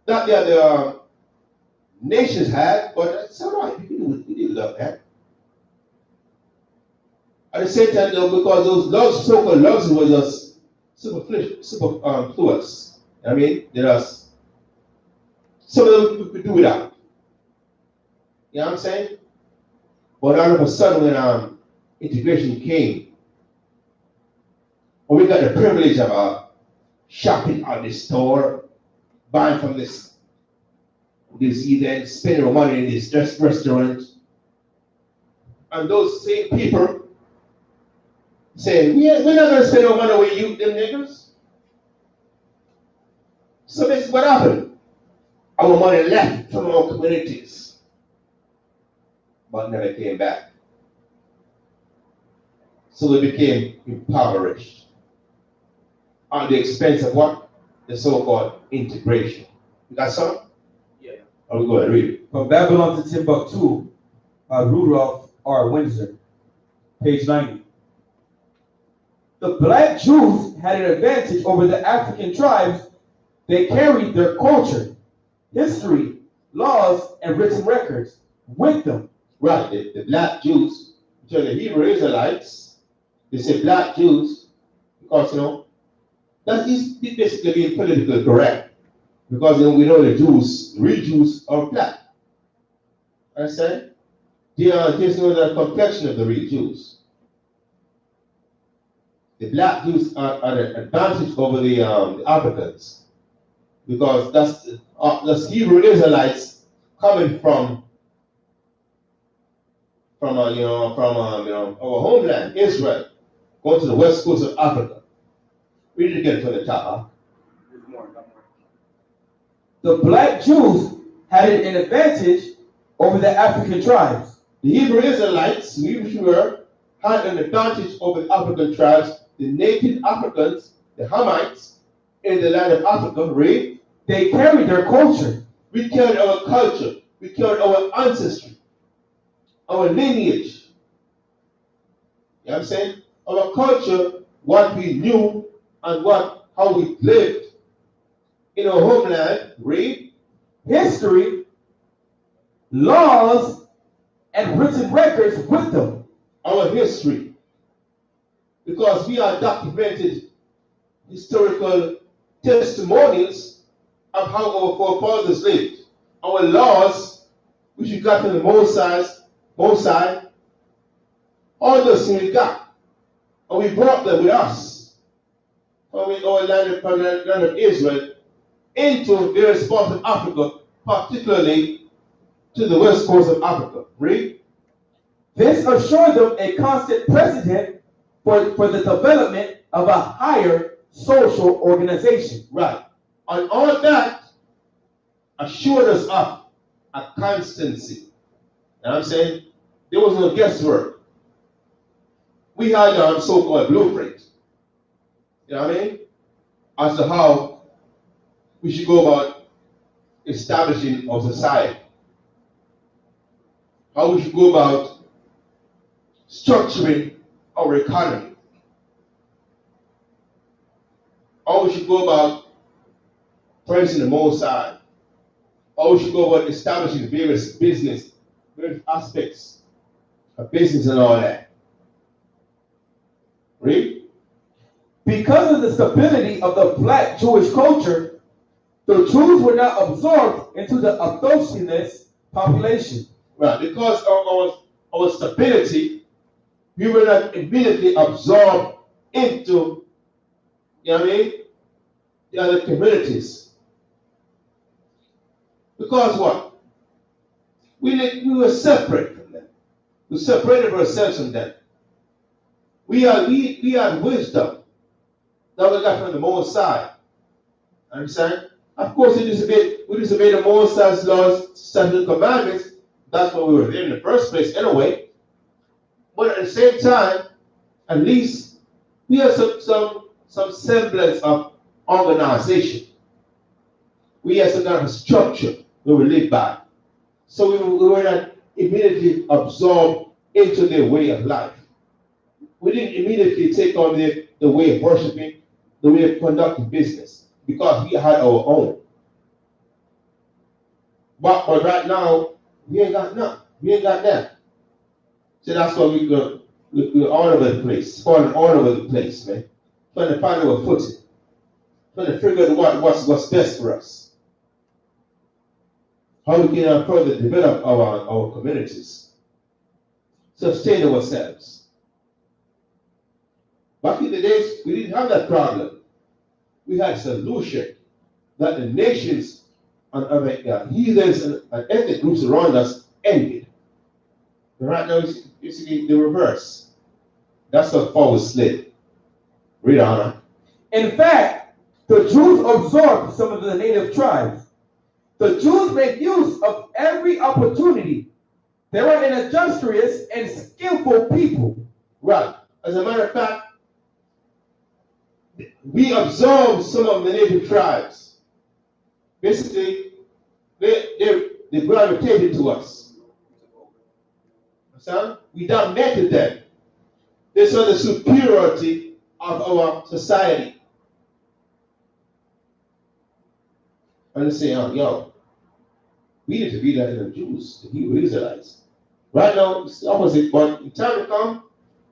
that the other nations had, but it's all right. We didn't love that. At the same time, though, because those so-called luxuries was just superfluous. I mean, some of them we could do without. You know what I'm saying? But all of a sudden, when integration came, when we got the privilege of shopping at the store, buying from this this event, spending our money in this restaurant. And those same people say, we're not going to spend our money with you, them niggas. So this is what happened. Our money left from our communities, but never came back. So we became impoverished at the expense of what? The so-called integration. You got some? Yeah. Or we go and read it. From Babylon to Timbuktu by Rudolph R. Windsor, page 90. The black Jews had an advantage over the African tribes. They carried their culture, history, laws, and written records with them. Right, the black Jews, which are the Hebrew Israelites, they say black Jews because, that is basically being politically correct. Because we know the Jews, the real Jews are black. Understand? They are just the complexion of the real Jews. The black Jews are an advantage over the Africans. Because that's Hebrew Israelites coming from our homeland, Israel, going to the west coast of Africa. We need to get to the top, huh? There's more. The black Jews had an advantage over the African tribes. The Hebrew Israelites, we were, had an advantage over the African tribes. The native Africans, the Hamites, in the land of Africa, read, they carried their culture. We carried our culture. We carried our ancestry, our lineage. You know what I'm saying? Our culture, what we knew and how we lived in our homeland, read, history, laws, and written records with them. Our history. Because we are documented historical testimonials of how our forefathers lived. Our laws, which we got from the Mosai, all those things we got. And we brought them with us from our land of Israel into various parts of Africa, particularly to the west coast of Africa. Read. This assured them a constant precedent for the development of a higher social organization. Right. And all that assured us of a constancy. You know what I'm saying? There was no guesswork. We had our so-called blueprint. You know what I mean? As to how we should go about establishing our society. How we should go about structuring our economy. How we should go about praising the Most High. How we should go about establishing various aspects of business and all that. Read. Because of the stability of the black Jewish culture, the Jews were not absorbed into the autochthonous population. Right, because of our stability, we were not immediately absorbed into, you know what I mean, the other communities. Because what? We were separate from them. We separated ourselves from them. We had wisdom that we got from the Most High. Understand? Of course, we disobeyed the Most High's laws, statutes, and commandments. That's why we were there in the first place anyway. But at the same time, at least we have some semblance of organization. We have some kind of structure that we live by. So we were not immediately absorbed into their way of life. We didn't immediately take on the way of worshiping, the way of conducting business, because we had our own. But right now, we ain't got none. We ain't got that. So that's why we're all over the place, falling all over the place, man. Trying to find our footing. Trying to figure out what's best for us. How we can further develop our communities. Sustain ourselves. Back in the days, we didn't have that problem. We had a solution that the nations and other heathens and ethnic groups around us ended. But right now, you see the reverse. That's how forward slid. Read on. In fact, the Jews absorbed some of the native tribes. The Jews made use of every opportunity. They were an industrious and skillful people. Right. As a matter of fact, we absorbed some of the native tribes. Basically, they gravitated to us. Understand? We dominated them. They saw the superiority of our society. And they say, yo, we need to be like the Jews, the Hebrew Israelites. Right now, it's the opposite, but in time to come,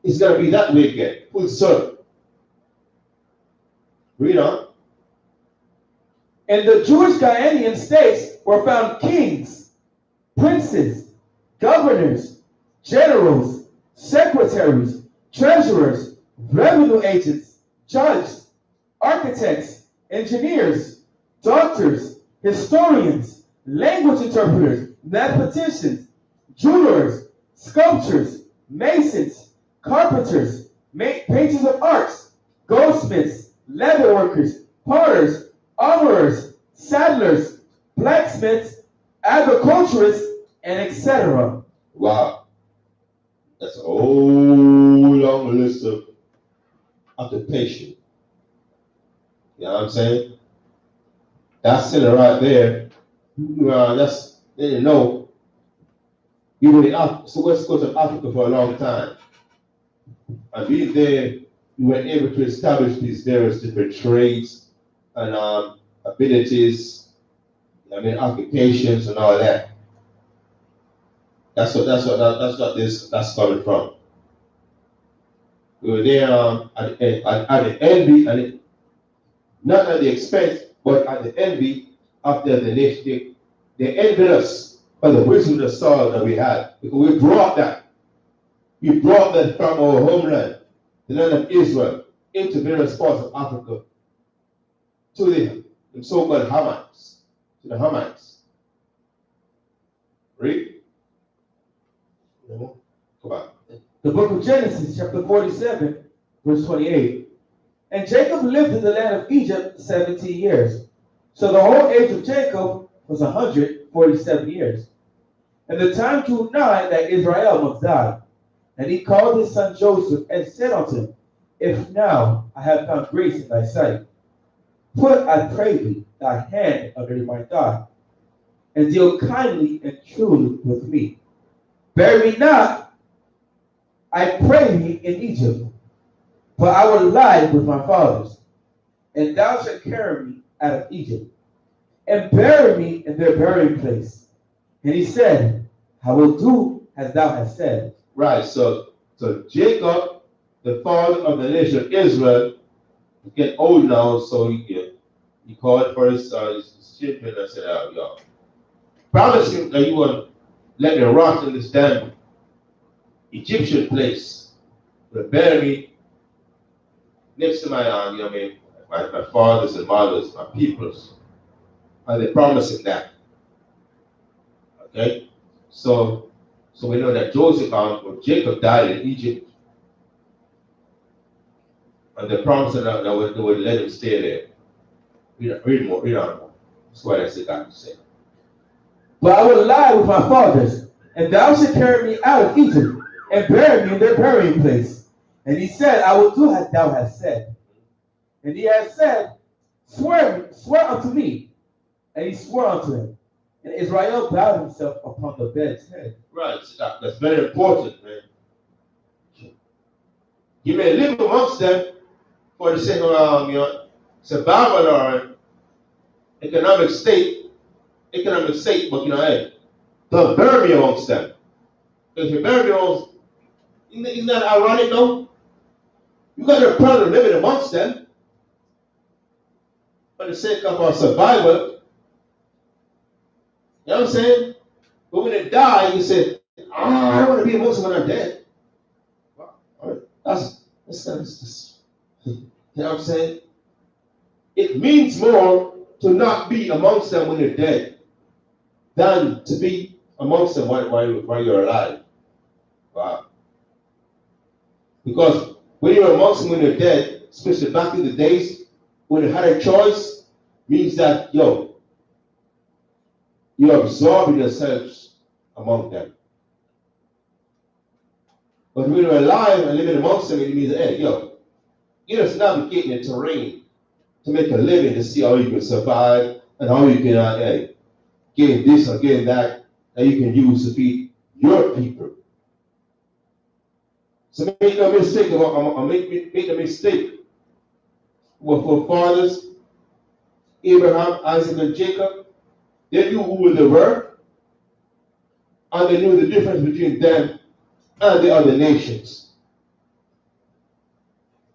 it's going to be that way again, full circle. Read on. In the Jewish Ghanaian states were found kings, princes, governors, generals, secretaries, treasurers, revenue agents, judges, architects, engineers, doctors, historians, language interpreters, mathematicians, jewelers, sculptors, masons, carpenters, painters of arts, goldsmiths, leather workers, potters, armorers, saddlers, blacksmiths, agriculturists, and etc. Wow. That's a whole long list of occupation. You know what I'm saying? That's it right there. That's, they didn't know. We were the west coast of Africa for a long time. And being there, we were able to establish these various different trades and abilities, occupations and all that. That's what coming from. We were there at the envy, and not at the expense, but at the envy of the nation. They envied us for the wisdom of soil that we had, because we brought that. We brought that from our homeland, the land of Israel, into various parts of Africa, to the so-called Hamites, to the Hamites. Read. Come on. The book of Genesis, chapter 47, verse 28. And Jacob lived in the land of Egypt 17 years. So the whole age of Jacob was 147 years. And the time drew nigh that Israel must die. And he called his son Joseph and said unto him, If now I have found grace in thy sight, put, I pray thee, thy hand under my thigh, and deal kindly and truly with me. Bury me not, I pray thee, in Egypt, for I will lie with my fathers, and thou shalt carry me out of Egypt, and bury me in their burying place. And he said, I will do as thou hast said. Right, so Jacob, the father of the nation of Israel, is getting old now, so he called for his children and said, yo, promise him that you will let me rot in this damn Egyptian place. But bury me next to my my fathers and mothers, my peoples. And they promised him that. Okay? So we know that Joseph, when Jacob died in Egypt, and they promised him that they would let him stay there. Read on more. That's what I said God to say. But I will lie with my fathers, and thou shalt carry me out of Egypt, and bury me in their burying place. And he said, I will do as thou hast said. And he has said, swear unto me. And he swore unto him. And Israel bowed himself upon the bed's head. Right, that's very important, man. You may live amongst them for the sake of survival or economic state, but hey, don't bury me amongst them. If you bury me amongst, isn't that ironic though? You got no problem living amongst them for the sake of our survival. You know what I'm saying? But when they die, you say, I don't want to be amongst them when I'm dead. All right. That's you know what I'm saying? It means more to to not be amongst them when you're dead than to be amongst them while you're alive. Wow. Because when you're amongst them when you're dead, especially back in the days when you had a choice, means that, you're absorbing yourselves among them. But when you're alive and living amongst them, it means, hey, you're just navigating the terrain to make a living, to see how you can survive and how you can gain this or gain that you can use to feed your people. So make no mistake make no mistake. Our forefathers, Abraham, Isaac, and Jacob, they knew who they were, and they knew the difference between them and the other nations.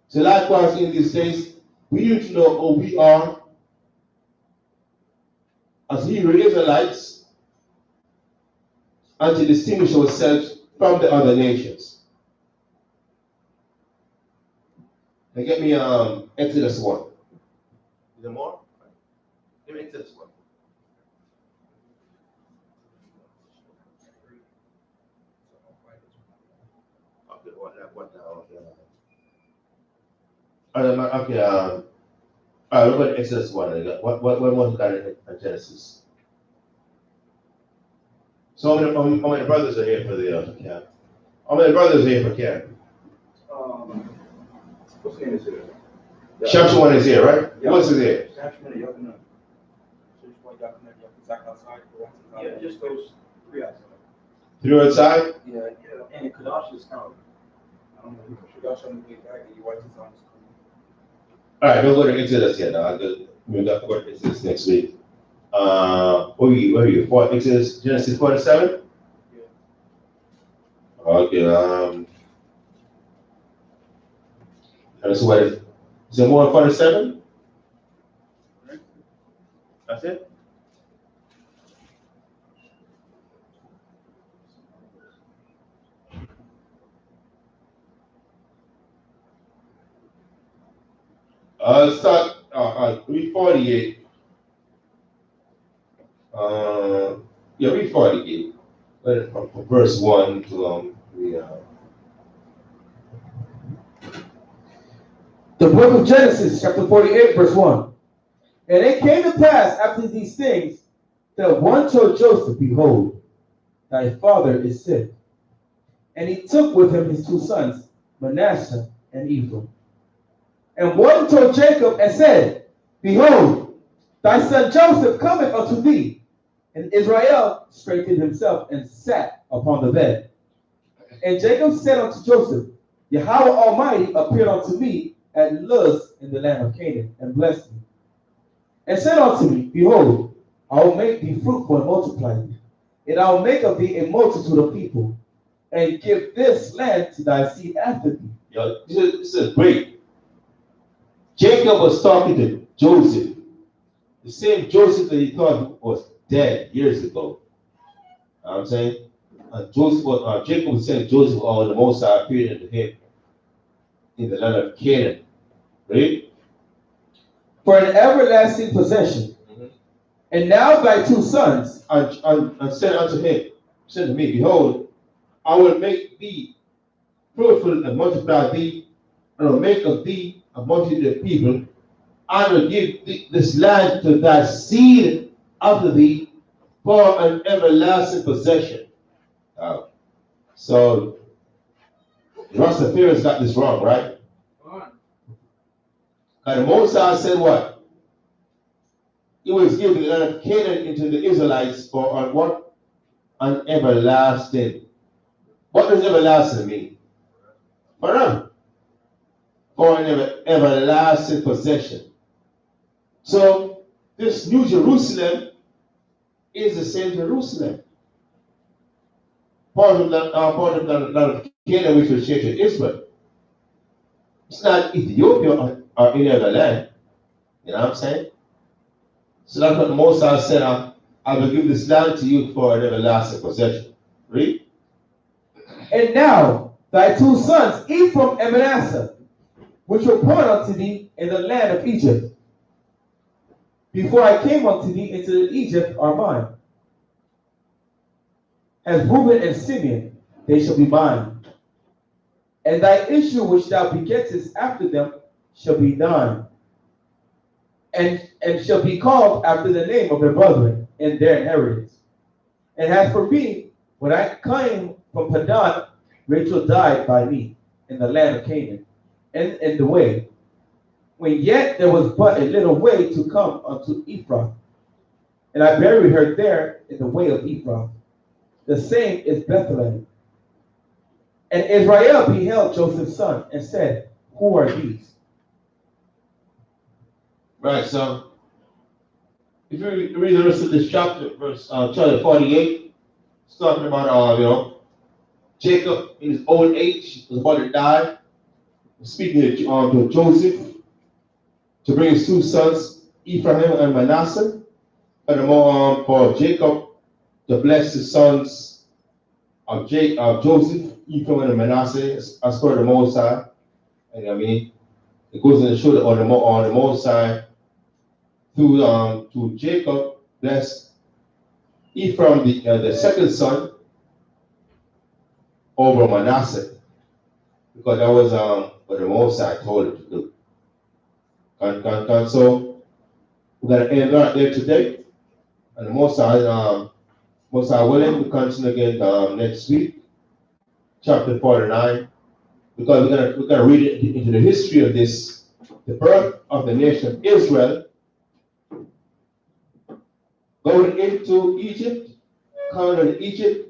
So likewise, in these days, we need to know who we are as Hebrew Israelites and to distinguish ourselves from the other nations. Now get me Exodus 1. Is there more? Give me Exodus 1. Okay, what now? Okay, all right, we're going to Exodus 1. What was got in Genesis? So how many brothers are here for the camp? How many brothers are here for camp? What's the name is here? Chapter 1 is here, right? Yeah. What's here? Yeah, just those three outside. 3 outside? Yeah, and Kadash is kind of, I don't know, Kadash on the big guy, you watch his on the screen. All right, don't go to Exodus yet. We're going to go to Exodus next week. Where are you? Exodus, Genesis 47? Yeah. Okay, Genesis what is there more than 47? That's it? Let's start read 48. Read 48. From verse 1 to The book of Genesis, chapter 48, verse 1. And it came to pass after these things that one told Joseph, Behold, thy father is sick. And he took with him his 2 sons, Manasseh and Ephraim. And one told Jacob and said, Behold, thy son Joseph cometh unto thee. And Israel straightened himself and sat upon the bed. And Jacob said unto Joseph, Yahweh Almighty appeared unto me at LOZ in the land of Canaan, and blessed me. And said unto me, Behold, I will make thee fruitful and multiply thee, and I will make of thee a multitude of people, and give this land to thy seed after thee. This is great. Jacob was talking to Joseph, the same Joseph that he thought was dead years ago. You know what I'm saying? Jacob was saying Joseph, the Most High appeared unto him in the land of Canaan. Right? For an everlasting possession. Mm-hmm. And now thy 2 sons. And said unto me, Behold, I will make thee fruitful and multiply thee, and will make of thee a multitude of people, and will give this land to thy seed after thee for an everlasting possession. So Rastafarians got this wrong, right? And the Most High said what? He was giving the land of Canaan into the Israelites for what? An everlasting. What does everlasting mean? Forever. For an everlasting possession. So this New Jerusalem is the same Jerusalem. Part of the land of Canaan which was changed to Israel. It's not Ethiopia or any other land. You know what I'm saying? So that's what the Most High said, I will give this land to you for an everlasting possession. Read. And now thy 2 sons, Ephraim and Manasseh, which were born unto thee in the land of Egypt. before I came unto thee into Egypt are mine. As Reuben and Simeon, they shall be mine. And thy issue which thou begettest after them shall be thine, and shall be called after the name of their brethren in their inheritance. And as for me, when I came from Padan, Rachel died by me in the land of Canaan, in the way, when yet there was but a little way to come unto Ephraim. And I buried her there in the way of Ephraim. The same is Bethlehem. And Israel beheld Joseph's son and said, who are these? Right, so if you read the rest of this chapter, chapter 48, it's talking about, Jacob in his old age was about to die, speaking to Joseph to bring his two sons, Ephraim and Manasseh, and for Jacob to bless his sons of Joseph, Ephraim and Manasseh, as per the Most High. And it goes in the show that on the Most High to Jacob bless Ephraim, the second son, over Manasseh, because that was what the Most High told him to do. So we're going to end right there today, and the Most High willing, we continue again next week, chapter 49, because we're gonna read it into the history of this, the birth of the nation of Israel, going into Egypt, coming into Egypt,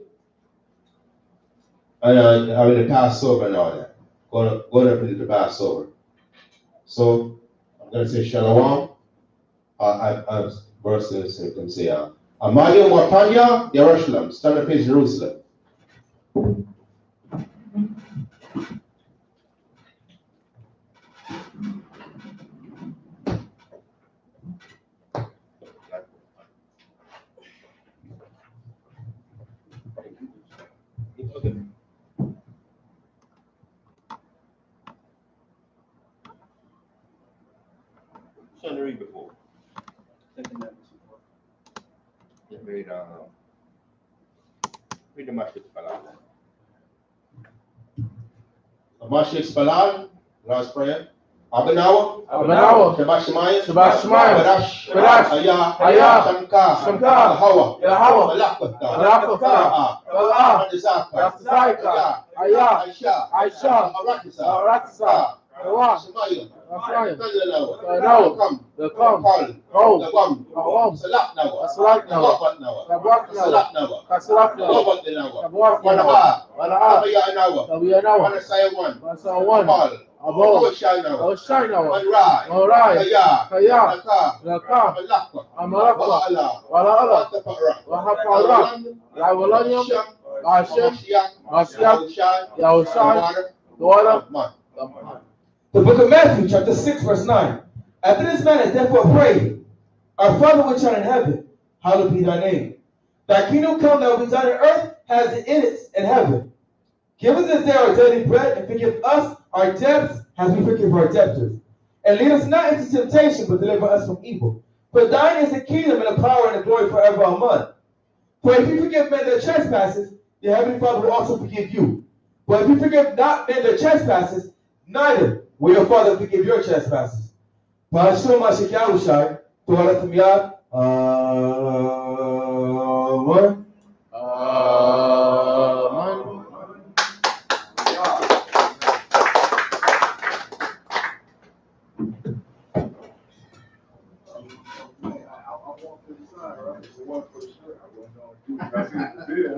and having the Passover and all that, going up into the Passover. So I'm gonna say Shalom. Verses you can say Amalia Watanya Jerusalem, stand up in Jerusalem. Okay. Trying to read before. Read the Mashiach Balal. Mashiach Balal, last prayer. Abanawa, Shabbat Shemayim, Badash, Ayah, Shamka, Hawa, Malakata, Zaka, Aisha, Aratisa, Shemayim, the come, Salat The book of Matthew, chapter 6, verse 9. After this manner, therefore pray, our Father which art in heaven, hallowed be thy name. Thy kingdom come, thy will be done on earth, as it is in heaven. Give us this day our daily bread, and forgive us our debts, as we forgive our debtors. And lead us not into temptation, but deliver us from evil. For thine is the kingdom, and the power, and the glory forever. Amen. For if you forgive men their trespasses, your heavenly Father will also forgive you. But if you forgive not men their trespasses, neither will your Father forgive your trespasses. Ba'ashur Mashiach Yahushai, Torah Tumiyad, Amen. I want for the side, right? The one for the shirt. I wasn't gonna do it. I see the video.